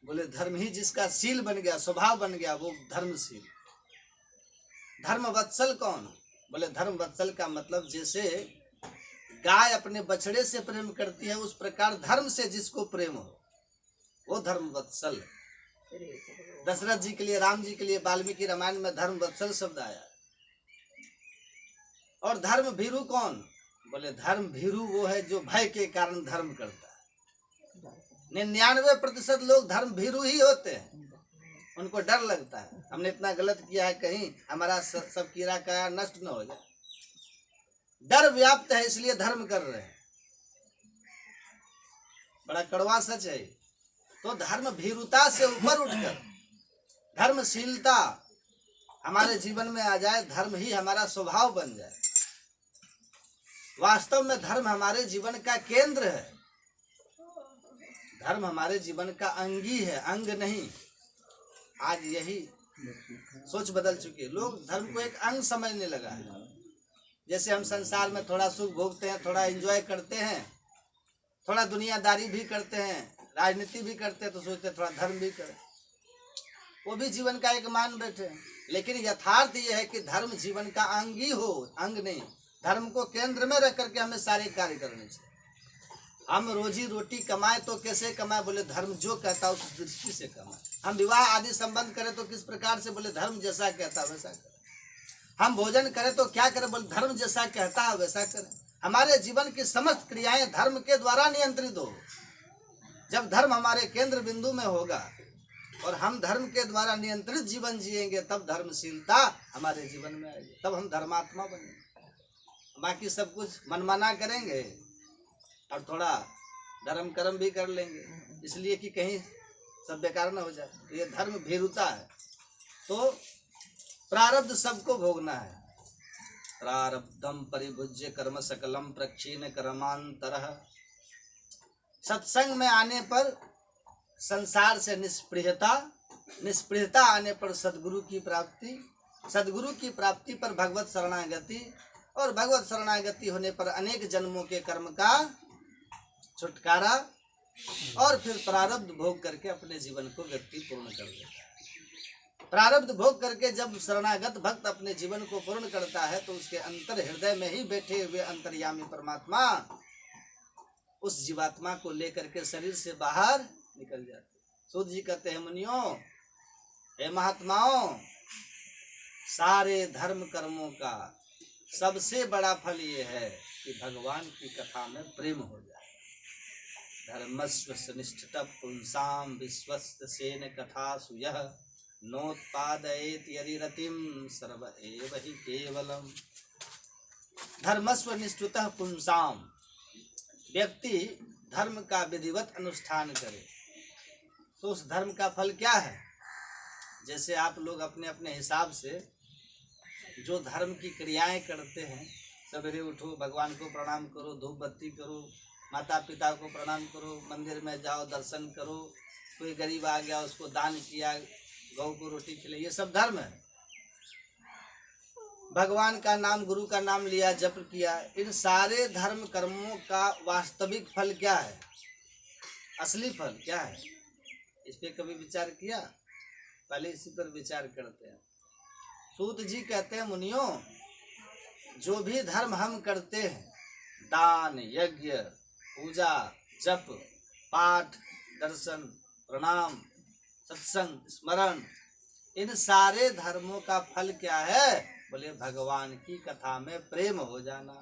Speaker 3: बोले धर्म ही जिसका शील बन गया, स्वभाव बन गया, वो धर्मशील। धर्मवत्सल कौन? बोले धर्मवत्सल का मतलब जैसे गाय अपने बछड़े से प्रेम करती है, उस प्रकार धर्म से जिसको प्रेम हो, वो धर्मवत्सल। दशरथ जी के लिए, राम जी के लिए वाल्मीकि रामायण में धर्मवत्सल शब्द आया। और धर्म भीरु कौन? बोले धर्म भीरु वो है जो भय के कारण धर्म करता है। 99% लोग धर्म भीरु ही होते हैं। उनको डर लगता है हमने इतना गलत किया है, कहीं हमारा सब कीड़ा का नष्ट न हो जाए। डर व्याप्त है, इसलिए धर्म कर रहे हैं। बड़ा कड़वा सच है। तो धर्म भीरुता से ऊपर उठकर धर्मशीलता हमारे जीवन में आ जाए, धर्म ही हमारा स्वभाव बन जाए। वास्तव में धर्म हमारे जीवन का केंद्र है। धर्म हमारे जीवन का अंगी है, अंग नहीं। आज यही सोच बदल चुकी है। लोग धर्म को एक अंग समझने लगा है। जैसे हम संसार में थोड़ा सुख भोगते हैं, थोड़ा एंजॉय करते हैं, थोड़ा दुनियादारी भी करते हैं, राजनीति भी करते हैं, तो सोचते हैं थोड़ा धर्म भी करें। वो भी जीवन का एक मान बैठे हैं। लेकिन यथार्थ ये है कि धर्म जीवन का अंग ही हो, अंग नहीं। धर्म को केंद्र में रख करके हमें सारे कार्य करने चाहिए। हम रोजी रोटी कमाए तो कैसे कमाए? बोले धर्म जो कहता है उस दृष्टि से कमाए। हम विवाह आदि संबंध करें तो किस प्रकार से? बोले धर्म जैसा कहता है वैसा करें। हम भोजन करें तो क्या करें? बोले धर्म जैसा कहता है वैसा करें। हमारे जीवन की समस्त क्रियाएं धर्म के द्वारा नियंत्रित हो। जब धर्म हमारे केंद्र बिंदु में होगा और हम धर्म के द्वारा नियंत्रित जीवन जिएंगे, तब धर्मशीलता हमारे जीवन में आएगी, तब हम धर्मात्मा बनेंगे। बाकी सब कुछ मनमाना करेंगे और थोड़ा धर्म कर्म भी कर लेंगे, इसलिए कि कहीं सब बेकार न हो जाए। ये धर्म भीरुता है। तो प्रारब्ध सबको भोगना है। प्रारब्धम परिभुज्य कर्म सकलम प्रक्षीण कर्मांतरः। सत्संग में आने पर संसार से निष्पृहता, निष्पृहता आने पर सदगुरु की प्राप्ति, सदगुरु की प्राप्ति पर भगवत शरणागति, और भगवत शरणागति होने पर अनेक जन्मों के कर्म का छुटकारा, और फिर प्रारब्ध भोग करके अपने जीवन को व्यक्ति पूर्ण कर देता है। प्रारब्ध भोग करके जब शरणागत भक्त अपने जीवन को पूर्ण करता है, तो उसके अंतर हृदय में ही बैठे हुए अंतर्यामी परमात्मा उस जीवात्मा को लेकर के शरीर से बाहर निकल जाते। सूत जी कहते हैं, मुनियों, हे महात्माओं, सारे धर्म कर्मों का सबसे बड़ा फल ये है कि भगवान की कथा में प्रेम हो जाए। धर्मस्व निष्ठित पुंसाम विश्वस्त सेन कथा सुयः नोत्पादयेत यदि रतिम सर्व एव हि केवलम। धर्मस्व निष्ठित पुंसाम, व्यक्ति धर्म का विधिवत अनुष्ठान करे तो उस धर्म का फल क्या है? जैसे आप लोग अपने अपने हिसाब से जो धर्म की क्रियाएं करते हैं, सवेरे उठो, भगवान को प्रणाम करो, धूप बत्ती करो, माता पिता को प्रणाम करो, मंदिर में जाओ, दर्शन करो, कोई गरीब आ गया उसको दान किया, गौ को रोटी खिलाई, ये सब धर्म है। भगवान का नाम, गुरु का नाम लिया, जप किया। इन सारे धर्म कर्मों का वास्तविक फल क्या है? असली फल क्या है? इस पे कभी विचार किया? पहले इसी पर विचार करते हैं। सूत जी कहते हैं, मुनियों, जो भी धर्म हम करते हैं, दान, यज्ञ, पूजा, जप, पाठ, दर्शन, प्रणाम, सत्संग, स्मरण, इन सारे धर्मों का फल क्या है? बोले भगवान की कथा में प्रेम हो जाना,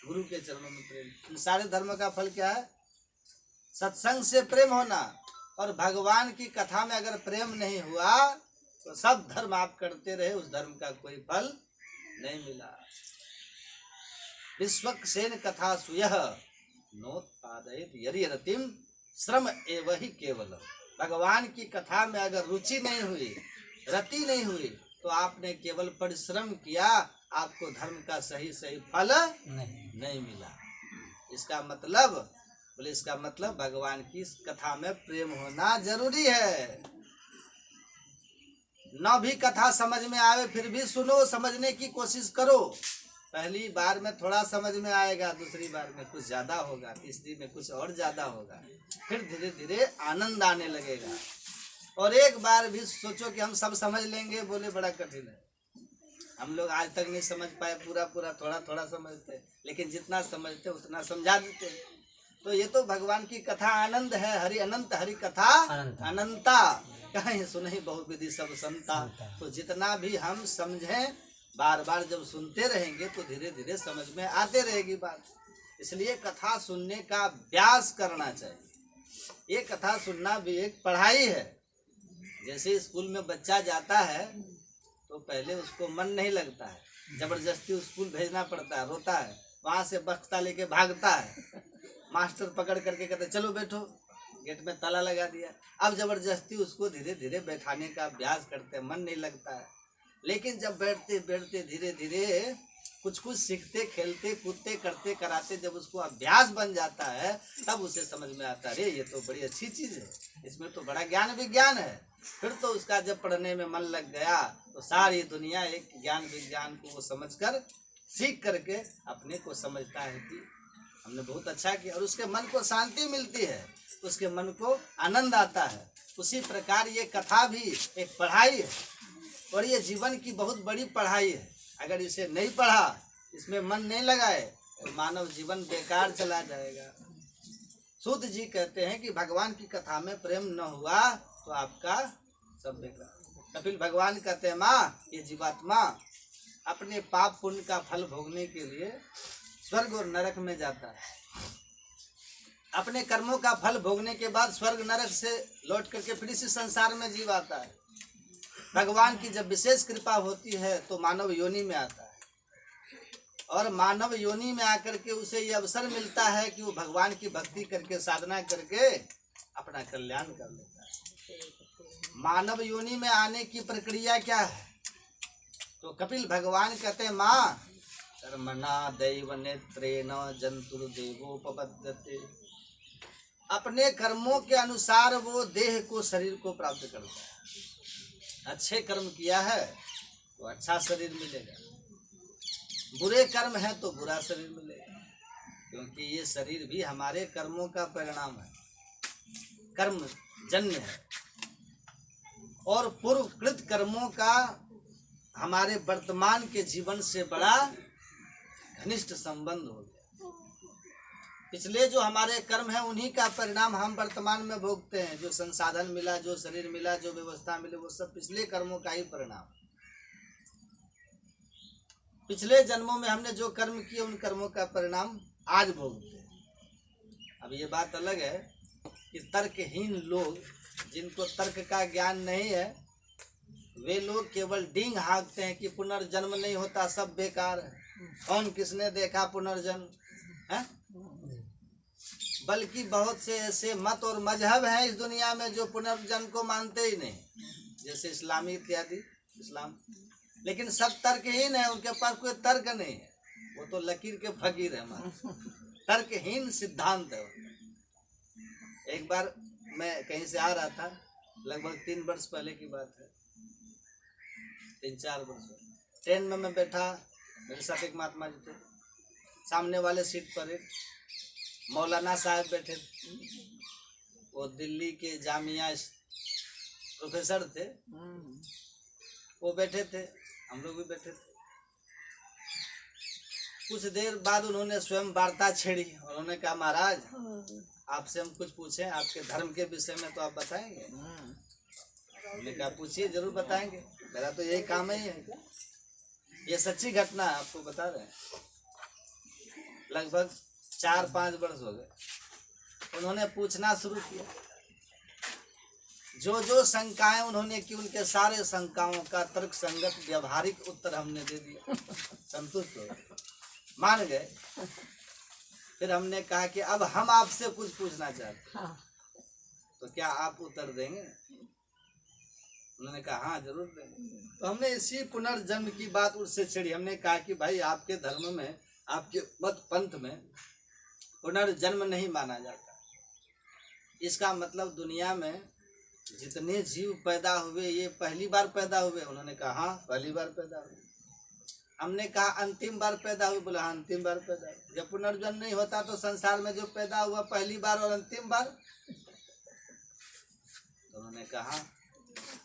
Speaker 3: गुरु के चरणों में प्रेम। इन सारे धर्मों का फल क्या है? सत्संग से प्रेम होना। और भगवान की कथा में अगर प्रेम नहीं हुआ तो सब धर्म आप करते रहे, उस धर्म का कोई फल नहीं मिला। विश्वक्सेन कथा सुयः नोत्पादयेत यरिरतिम श्रम एव ही केवलम। भगवान की कथा में अगर रुचि नहीं हुई, रति नहीं हुई, तो आपने केवल परिश्रम किया, आपको धर्म का सही सही फल नहीं मिला। इसका मतलब बोले, इसका मतलब भगवान की इस कथा में प्रेम होना जरूरी है। न भी कथा समझ में आवे फिर भी सुनो, समझने की कोशिश करो। पहली बार में थोड़ा समझ में आएगा, दूसरी बार में कुछ ज्यादा होगा, तीसरी में कुछ और ज्यादा होगा, फिर धीरे धीरे आनंद आने लगेगा। और एक बार भी सोचो कि हम सब समझ लेंगे, बोले बड़ा कठिन है। हम लोग आज तक नहीं समझ पाए पूरा पूरा, थोड़ा थोड़ा समझते, लेकिन जितना समझते उतना समझा देते। तो ये तो भगवान की कथा आनंद है। हरि अनंत हरि कथा अनंता, कहीं सुनहि बहुविधि सब संता। तो जितना भी हम समझें, बार बार जब सुनते रहेंगे तो धीरे धीरे समझ में आते रहेगी बात। इसलिए कथा सुनने का अभ्यास करना चाहिए। ये कथा सुनना भी एक पढ़ाई है। जैसे स्कूल में बच्चा जाता है तो पहले उसको मन नहीं लगता है, जबरदस्ती स्कूल भेजना पड़ता है, रोता है, वहां से बख्ता लेके भागता है, मास्टर पकड़ करके कहते चलो बैठो, गेट में ताला लगा दिया। अब जबरदस्ती उसको धीरे धीरे बैठाने का अभ्यास करते हैं, मन नहीं लगता है। लेकिन जब बैठते बैठते धीरे धीरे कुछ कुछ सीखते, खेलते कूदते करते कराते जब उसको अभ्यास बन जाता है, तब उसे समझ में आता है, ये तो बड़ी अच्छी चीज है, इसमें तो बड़ा ज्ञान विज्ञान है। फिर तो उसका जब पढ़ने में मन लग गया तो सारी दुनिया एक ज्ञान विज्ञान को वो समझकर सीख करके अपने को समझता है कि हमने बहुत अच्छा किया, और उसके मन को शांति मिलती है, उसके मन को आनंद आता है। उसी प्रकार ये कथा भी एक पढ़ाई है, और ये जीवन की बहुत बड़ी पढ़ाई है। अगर इसे नहीं पढ़ा, इसमें मन नहीं लगाए, तो मानव जीवन बेकार चला जाएगा। सूत जी कहते हैं कि भगवान की कथा में प्रेम न हुआ तो आपका सब बेकार। कपिल भगवान कहते हैं, माँ ये जीवात्मा अपने पाप पुण्य का फल भोगने के लिए स्वर्ग और नरक में जाता है। अपने कर्मों का फल भोगने के बाद स्वर्ग नरक से लौट करके फिर इसी संसार में जीव आता है। भगवान की जब विशेष कृपा होती है तो मानव योनि में आता है, और मानव योनि में आकर के उसे ये अवसर मिलता है कि वो भगवान की भक्ति करके, साधना करके अपना कल्याण कर लेता है। मानव योनि में आने की प्रक्रिया क्या है? तो कपिल भगवान कहते हैं, माँ कर्मणा दैव नेत्रेण जंतुर्देवोपपद्यते। अपने कर्मों के अनुसार वो देह को, शरीर को प्राप्त करता है। अच्छे कर्म किया है तो अच्छा शरीर मिलेगा, बुरे कर्म है तो बुरा शरीर मिलेगा, क्योंकि ये शरीर भी हमारे कर्मों का परिणाम है, कर्म जन्य है। और पूर्वकृत कर्मों का हमारे वर्तमान के जीवन से बड़ा घनिष्ठ संबंध हो गया। पिछले जो हमारे कर्म है उन्हीं का परिणाम हम वर्तमान में भोगते हैं। जो संसाधन मिला, जो शरीर मिला, जो व्यवस्था मिली, वो सब पिछले कर्मों का ही परिणाम। पिछले जन्मों में हमने जो कर्म किए उन कर्मों का परिणाम आज भोगते हैं। अब ये बात अलग है कि तर्कहीन लोग, जिनको तर्क का ज्ञान नहीं है, वे लोग केवल डींग हाँकते हैं कि पुनर्जन्म नहीं होता, सब बेकार है, कौन किसने देखा पुनर्जन्म है। बल्कि बहुत से ऐसे मत और मजहब हैं इस दुनिया में जो पुनर्जन्म को मानते ही नहीं, जैसे इस्लामी इत्यादि इस्लाम। लेकिन सब तर्कहीन है, उनके पास कोई तर्क नहीं है, वो तो लकीर के फकीर है। तर्कहीन सिद्धांत है। एक बार मैं कहीं से आ रहा था, लगभग 3 वर्ष पहले की बात है, 3-4 वर्ष। ट्रेन में मैं बैठा, मेरे साथ एक महात्मा जी थे, सामने वाले सीट पर एक मौलाना साहब बैठे थे। वो दिल्ली के जामिया प्रोफेसर थे, वो बैठे थे, हम लोग भी बैठे थे। कुछ देर बाद उन्होंने स्वयं वार्ता छेड़ी। उन्होंने कहा, महाराज आपसे हम कुछ पूछें आपके धर्म के विषय में, तो आप बताएंगे? हमने कहा पूछिए, जरूर बताएंगे, मेरा तो यही काम ही है। ये सच्ची घटना है, आपको बता रहे हैं। लगभग 4-5 वर्ष हो गए। उन्होंने पूछना शुरू किया, जो जो शंकाएं उन्होंने की उनके सारे शंकाओं का तर्क संगत व्यवहारिक उत्तर हमने दे दिया। संतुष्ट हो गए, मान गए। फिर हमने कहा कि अब हम आपसे कुछ पूछना चाहते हैं, तो क्या आप उत्तर देंगे? उन्होंने कहा हाँ जरूर देंगे। तो हमने इसी पुनर्जन्म की बात उससे छिड़ी। हमने कहा कि भाई आपके धर्म में, आपके मत पंथ में पुनर्जन्म नहीं माना जाता। इसका मतलब दुनिया में जितने जीव पैदा हुए ये पहली बार पैदा हुए? उन्होंने कहा हाँ पहली बार पैदा हुए। हमने कहा अंतिम बार पैदा हुए? बोला हाँ अंतिम बार पैदा हुए। जब पुनर्जन्म नहीं होता तो संसार में जो पैदा हुआ पहली बार और अंतिम बार? तो उन्होंने कहा,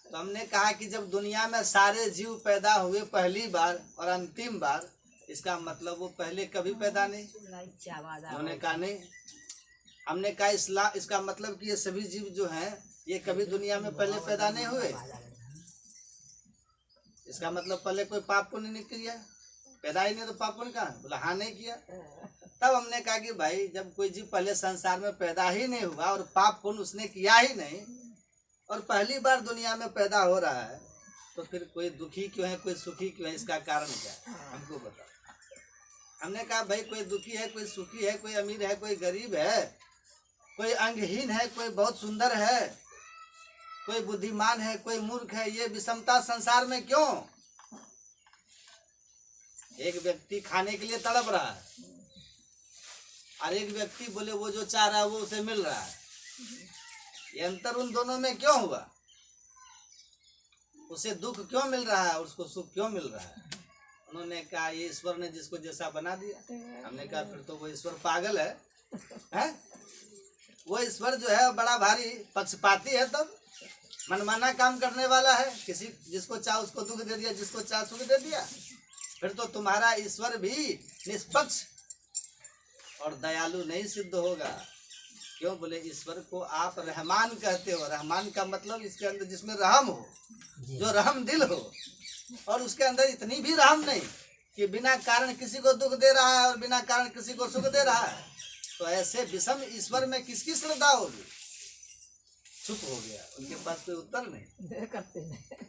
Speaker 3: तो हमने कहा कि जब दुनिया में सारे जीव पैदा हुए पहली बार और अंतिम बार, इसका मतलब वो पहले कभी पैदा नहीं? उन्होंने कहा नहीं। हमने कहा इसका मतलब कि ये सभी जीव जो हैं ये कभी दुनिया में पहले पैदा नहीं हुए? इसका मतलब पहले कोई पाप पुण्य नहीं किया, पैदा ही नहीं तो पाप पुण्य कहाँ? बोला हाँ नहीं किया। तब हमने कहा कि भाई जब कोई जीव पहले संसार में पैदा ही नहीं हुआ और पाप पुण्य उसने किया ही नहीं और पहली बार दुनिया में पैदा हो रहा है, तो फिर कोई दुखी क्यों है, कोई सुखी क्यों है? इसका कारण क्या है हमको बताओ। हमने कहा भाई कोई दुखी है, कोई सुखी है, कोई अमीर है, कोई गरीब है, कोई अंगहीन है, कोई बहुत सुंदर है, कोई बुद्धिमान है, कोई मूर्ख है। ये विषमता संसार में क्यों? एक व्यक्ति खाने के लिए तड़प रहा है और एक व्यक्ति बोले वो जो चाह रहा है वो उसे मिल रहा है। ये अंतर उन दोनों में क्यों हुआ? उसे दुख क्यों मिल रहा है, उसको सुख क्यों मिल रहा है? उन्होंने कहा ये ईश्वर ने जिसको जैसा बना दिया। हमने कहा फिर तो वो ईश्वर पागल है, हैं? वो ईश्वर जो है बड़ा भारी पक्षपाती है, तब मनमाना काम करने वाला है। किसी जिसको चाह उसको दुख दे दिया, जिसको चाह सुख दे दिया। फिर तो तुम्हारा ईश्वर भी निष्पक्ष और दयालु नहीं सिद्ध होगा। क्यों? बोले ईश्वर को आप रहमान कहते हो। रहमान का मतलब इसके अंदर जिसमें रहम हो, जो रहम दिल हो, और उसके अंदर इतनी भी रहम नहीं कि बिना कारण किसी को दुख दे रहा है और बिना कारण किसी को सुख दे रहा है। तो ऐसे विषम ईश्वर में किसकी श्रद्धा होगी? चुप हो गया, उनके पास कोई उत्तर नहीं।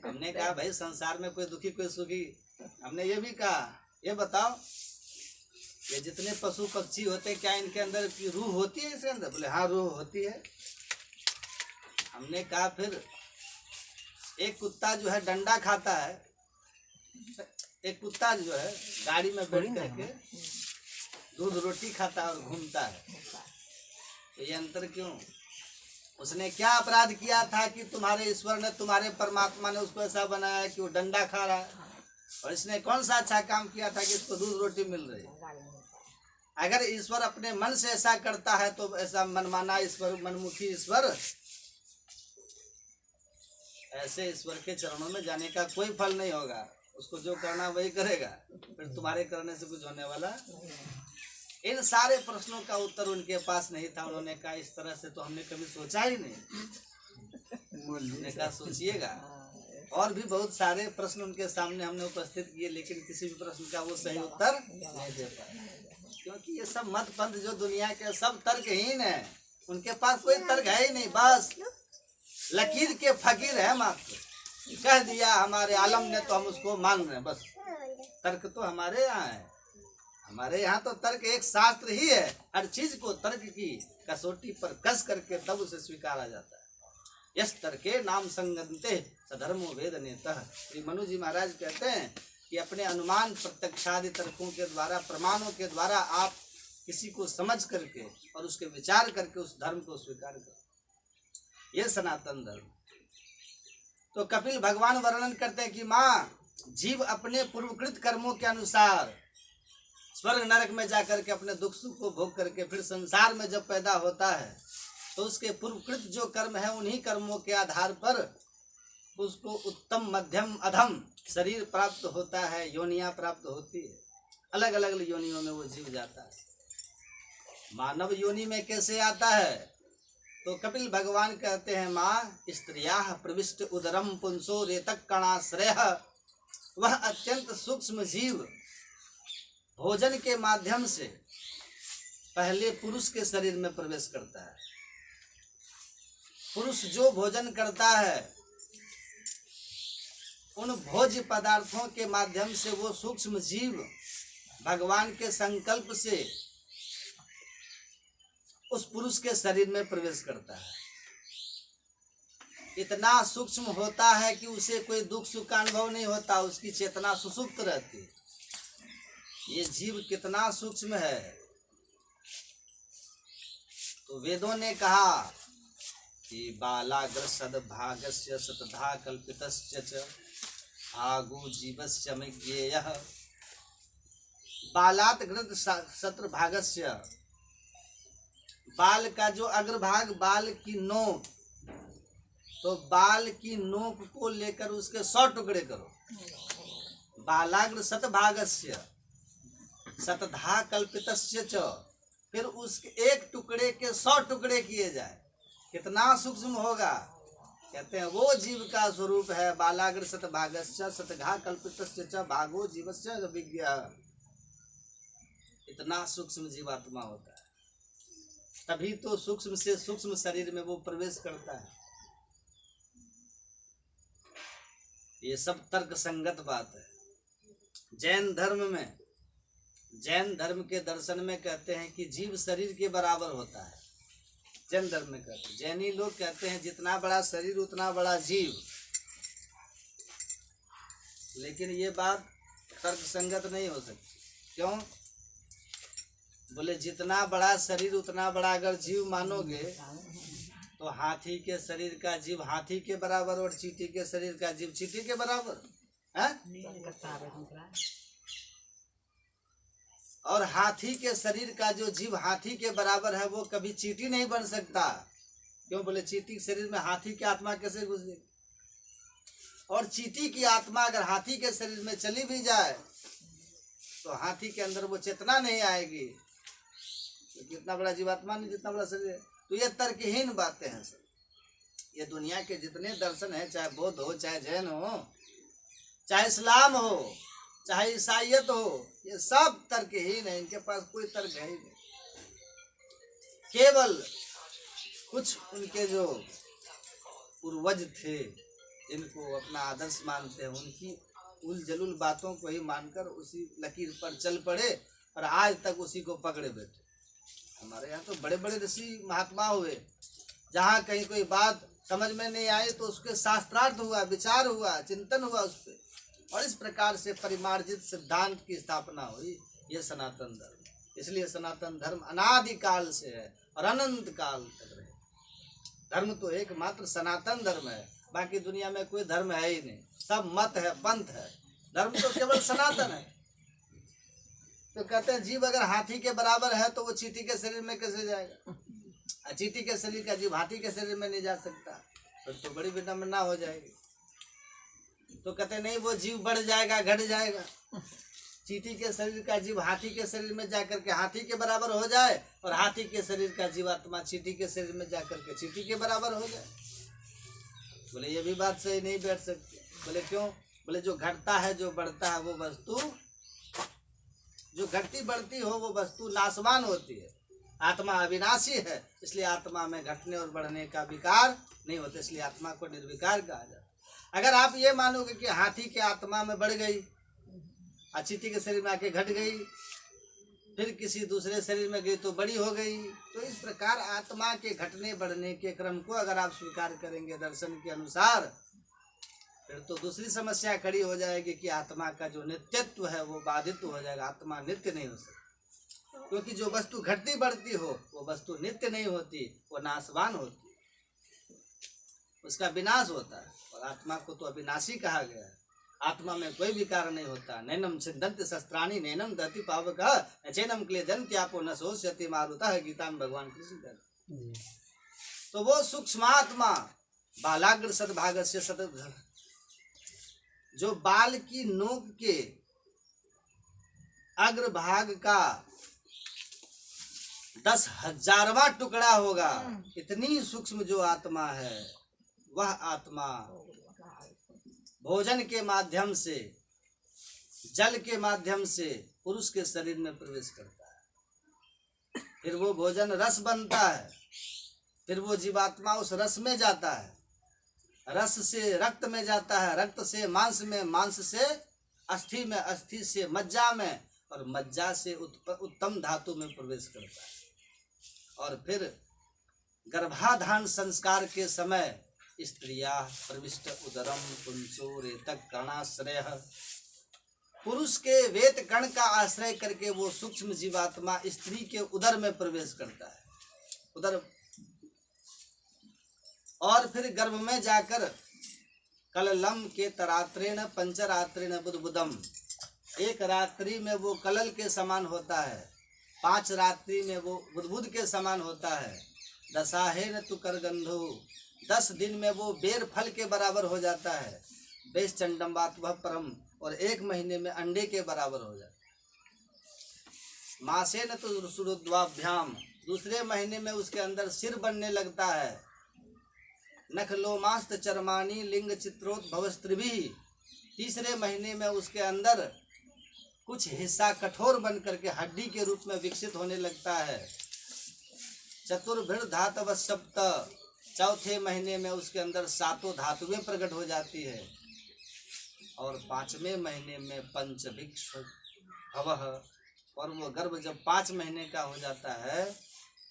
Speaker 3: हमने कहा भाई संसार में कोई दुखी कोई सुखी। हमने ये भी कहा ये बताओ ये जितने पशु पक्षी होते हैं क्या इनके अंदर की रूह होती है इसके अंदर? बोले हाँ रूह होती है। हमने कहा फिर एक कुत्ता जो है डंडा खाता है, एक कुत्ता जो है गाड़ी में बैठ करके दूध रोटी खाता है और घूमता है, तो ये अंतर क्यों? उसने क्या अपराध किया था कि तुम्हारे ईश्वर ने, तुम्हारे परमात्मा ने उसको ऐसा बनाया कि वो डंडा खा रहा है? और इसने कौन सा अच्छा काम किया था कि इसको दूध रोटी मिल रही है? अगर ईश्वर अपने मन से ऐसा करता है तो ऐसा मनमाना ईश्वर, मनमुखी ईश्वर, ऐसे ईश्वर के चरणों में जाने का कोई फल नहीं होगा। उसको जो करना वही करेगा, फिर तुम्हारे करने से कुछ होने वाला। इन सारे प्रश्नों का उत्तर उनके पास नहीं था। उन्होंने कहा इस तरह से तो हमने कभी सोचा ही नहीं। उन्होंने कहा सोचिएगा। और भी बहुत सारे प्रश्न उनके सामने हमने उपस्थित किए, लेकिन किसी भी प्रश्न का वो सही उत्तर नहीं दे पाए, क्योंकि ये सब मत पंथ जो दुनिया के सब तर्कहीन है। उनके पास कोई तर्क है ही नहीं, बस लकीर के फकीर है मात्र। कह दिया हमारे आलम ने तो हम उसको मान रहे हैं, बस। तर्क तो हमारे यहाँ है। हमारे यहाँ तो तर्क एक शास्त्र ही है। हर चीज को तर्क की कसौटी पर कस करके तब उसे स्वीकारा जाता है। यस तर्के नाम संगते सधर्मो वेद नेतः। श्री मनु जी महाराज कहते हैं कि अपने अनुमान प्रत्यक्षादि तर्कों के द्वारा, प्रमाणों के द्वारा आप किसी को समझ करके और उसके विचार करके उस धर्म को स्वीकार करो। ये सनातन धर्म। तो कपिल भगवान वर्णन करते हैं कि माँ जीव अपने पूर्वकृत कर्मों के अनुसार स्वर्ग नरक में जाकर के अपने दुख सुख को भोग करके फिर संसार में जब पैदा होता है तो उसके पूर्वकृत जो कर्म है उन्हीं कर्मों के आधार पर उसको उत्तम मध्यम अधम शरीर प्राप्त होता है, योनियां प्राप्त होती है। अलग अलग योनियों में वो जीव जाता है। मानव योनि में कैसे आता है? तो कपिल भगवान कहते हैं माँ स्त्रियाः प्रविष्ट उदरम पुंसो रेतक कणाश्रय। वह अत्यंत सूक्ष्म जीव भोजन के माध्यम से पहले पुरुष के शरीर में प्रवेश करता है। पुरुष जो भोजन करता है उन भोज्य पदार्थों के माध्यम से वो सूक्ष्म जीव भगवान के संकल्प से उस पुरुष के शरीर में प्रवेश करता है। इतना सूक्ष्म होता है कि उसे कोई दुख सुख का अनुभव नहीं होता, उसकी चेतना सुसुप्त रहती है। ये जीव कितना सूक्ष्म है। तो वेदों ने कहा कि बालाग्र सद्भागस्य सतधा कल्पितस्य च भागो जीवस्य मज्ञेयः। बालात घृत सत्र भागस्य, बाल का जो अग्रभाग, बाल की नोक, तो बाल की नोक को लेकर उसके 100 टुकड़े करो। बालाग्र सतभागस्य सतधा कल्पितस्य च, फिर उसके एक टुकड़े के 100 टुकड़े किए जाए। कितना सूक्ष्म होगा। कहते हैं वो जीव का स्वरूप है बालाग्र सतभागस्य सतधा कल्पितस्य च भागो जीवस्य विज्ञः। इतना सूक्ष्म जीवात्मा होता है, तभी तो सूक्ष्म से सूक्ष्म शरीर में वो प्रवेश करता है। ये सब तर्क संगत बात है। जैन धर्म के दर्शन में कहते हैं कि जीव शरीर के बराबर होता है। जैन धर्म में कहते हैं, जैनी लोग कहते हैं जितना बड़ा शरीर उतना बड़ा जीव। लेकिन ये बात तर्क संगत नहीं हो सकती। क्यों? बोले जितना बड़ा शरीर उतना बड़ा अगर जीव मानोगे तो हाथी के शरीर का जीव हाथी के बराबर और चींटी के शरीर का जीव चींटी के बराबर है। और हाथी के शरीर का जो जीव हाथी के बराबर है वो कभी चींटी नहीं बन सकता। क्यों? बोले चींटी के शरीर में हाथी की आत्मा कैसे घुसेगी? और चींटी की आत्मा अगर हाथी के शरीर में चली भी जाए तो हाथी के अंदर वो चेतना नहीं आएगी। तो कितना बड़ा जीवात्मा नहीं, जितना बड़ा शरीर है। तो ये तर्कहीन बातें हैं सब। ये दुनिया के जितने दर्शन हैं, चाहे बौद्ध हो, चाहे जैन हो, चाहे इस्लाम हो, चाहे ईसाईयत हो, ये सब तर्कहीन है। इनके पास कोई तर्क है ही नहीं। केवल कुछ उनके जो पूर्वज थे जिनको अपना आदर्श मानते हैं, उनकी उल बातों को ही मानकर उसी लकीर पर चल पड़े और आज तक उसी को पकड़े बैठे। हमारे यहाँ तो बड़े बड़े ऋषि महात्मा हुए, जहाँ कहीं कोई बात समझ में नहीं आई तो उसके शास्त्रार्थ हुआ, विचार हुआ, चिंतन हुआ उस पर, और इस प्रकार से परिमार्जित सिद्धांत की स्थापना हुई। ये सनातन धर्म। इसलिए सनातन धर्म अनादिकाल से है और अनंत काल तक रहे। धर्म तो एकमात्र सनातन धर्म है, बाकी दुनिया में कोई धर्म है ही नहीं। सब मत है, पंथ है। धर्म तो केवल सनातन है। तो कहते हैं जीव अगर हाथी के बराबर है तो वो चींटी के शरीर में कैसे जाएगा? चींटी के शरीर का जीव हाथी के शरीर में नहीं जा सकता, तो बड़ी विडंबना हो जाएगी। तो कहते नहीं वो जीव बढ़ जाएगा, घट जाएगा। चींटी के शरीर का जीव हाथी के शरीर में जाकर के हाथी के बराबर हो जाए और हाथी के शरीर का जीवात्मा चींटी के शरीर में जाकर के चींटी के बराबर हो जाए। बोले ये भी बात सही नहीं बैठ सकती। बोले क्यों? बोले जो घटता है, जो बढ़ता है, वो वस्तु, जो घटती बढ़ती हो वो वस्तु नाशवान होती है। आत्मा अविनाशी है, इसलिए आत्मा में घटने और बढ़ने का विकार नहीं होता, इसलिए आत्मा को निर्विकार कहा जाता है। अगर आप ये मानोगे कि हाथी के आत्मा में बढ़ गई, चींटी के शरीर में आके घट गई, फिर किसी दूसरे शरीर में गई तो बड़ी हो गई, तो इस प्रकार आत्मा के घटने बढ़ने के क्रम को अगर आप स्वीकार करेंगे दर्शन के अनुसार, फिर तो दूसरी समस्या खड़ी हो जाएगी कि आत्मा का जो नित्यत्व है वो बाधित हो जाएगा। आत्मा नित्य नहीं हो सकती, क्योंकि जो वस्तु घटती बढ़ती हो वो वस्तु नित्य नहीं होती, वो नाशवान होती, उसका विनाश होता है। और आत्मा को तो अविनाशी कहा गया है। आत्मा में कोई विकार नहीं होता। नैनम सिद्धंति शस्त्राणि नैनम दति पावकः न चैनम क्लेदन्ति आपो न सोष्यति मारुतः, गीता में भगवान कृष्ण कहते। तो वो सूक्ष्मात्मा बालाग्र सद्भागस्य सत, जो बाल की नोक के अग्रभाग का 10,000वां टुकड़ा होगा, इतनी सूक्ष्म जो आत्मा है, वह आत्मा भोजन के माध्यम से, जल के माध्यम से पुरुष के शरीर में प्रवेश करता है। फिर वो भोजन रस बनता है, फिर वो जीवात्मा उस रस में जाता है, रस से रक्त में जाता है, रक्त से मांस में, मांस से अस्थि में, अस्थि से मज्जा में, और मज्जा से उत्तम धातु में प्रवेश करता है। और फिर गर्भाधान संस्कार के समय स्त्रिया प्रविष्ट उदरम पुंसो रेतक कर्णाश्रय, पुरुष के वेत कण का आश्रय करके वो सूक्ष्म जीवात्मा स्त्री के उदर में प्रवेश करता है, उदर। और फिर गर्भ में जाकर कललम के तरात्रेण पंचरात्रेण बुदबुदम, एक रात्रि में वो कलल के समान होता है, 5 रात्रि में वो बुदबुद के समान होता है, दशाहेन तु करगंधो, 10 दिन में वो बेर फल के बराबर हो जाता है, बेश चंडम्बात्व परम, और 1 महीने में अंडे के बराबर हो जाता है। मासेन तु सुरुद्वाभ्याम, दूसरे महीने में उसके अंदर सिर बनने लगता है, नखलोमास्त चरमानी लिंग चित्रोद्भवस्त्रिभी, तीसरे महीने में उसके अंदर कुछ हिस्सा कठोर बन करके हड्डी के रूप में विकसित होने लगता है, चतुर्भृ धातव सप्त, चौथे महीने में उसके अंदर 7 धातुएं प्रकट हो जाती है, और 5वें महीने में पंचभिक्ष भवः, और वो गर्भ जब 5 महीने का हो जाता है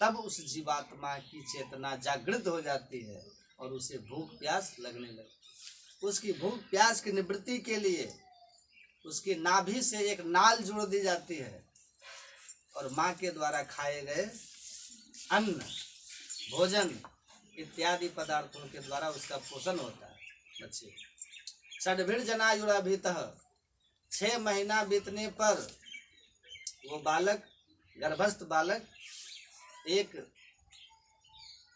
Speaker 3: तब उस जीवात्मा की चेतना जागृत हो जाती है और उसे भूख प्यास लगने लगती। उसकी भूख प्यास की निवृत्ति के लिए उसकी नाभि से एक नाल जोड़ दी जाती है, और माँ के द्वारा खाए गए अन्न, भोजन इत्यादि पदार्थों के द्वारा उसका पोषण होता है बच्चे। षड्भिर जनायुराभीतः, 6 महीना बीतने पर वो बालक, गर्भस्थ बालक एक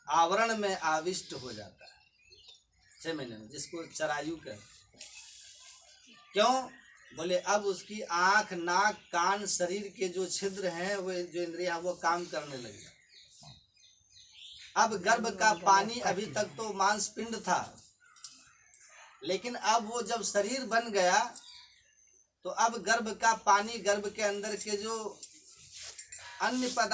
Speaker 3: आवरण में आविष्ट हो जाता है 6 महीने में, जिसको चरायु कहते। क्यों? बोले अब उसकी आंख, नाक, कान, शरीर के जो छिद्र हैं, वो जो इंद्रियां, वो काम करने लगी। अब गर्भ का पानी, अभी तक तो मांस पिंड था, लेकिन अब वो जब शरीर बन गया तो अब गर्भ का पानी, गर्भ के अंदर के जो अन्य पदार्थ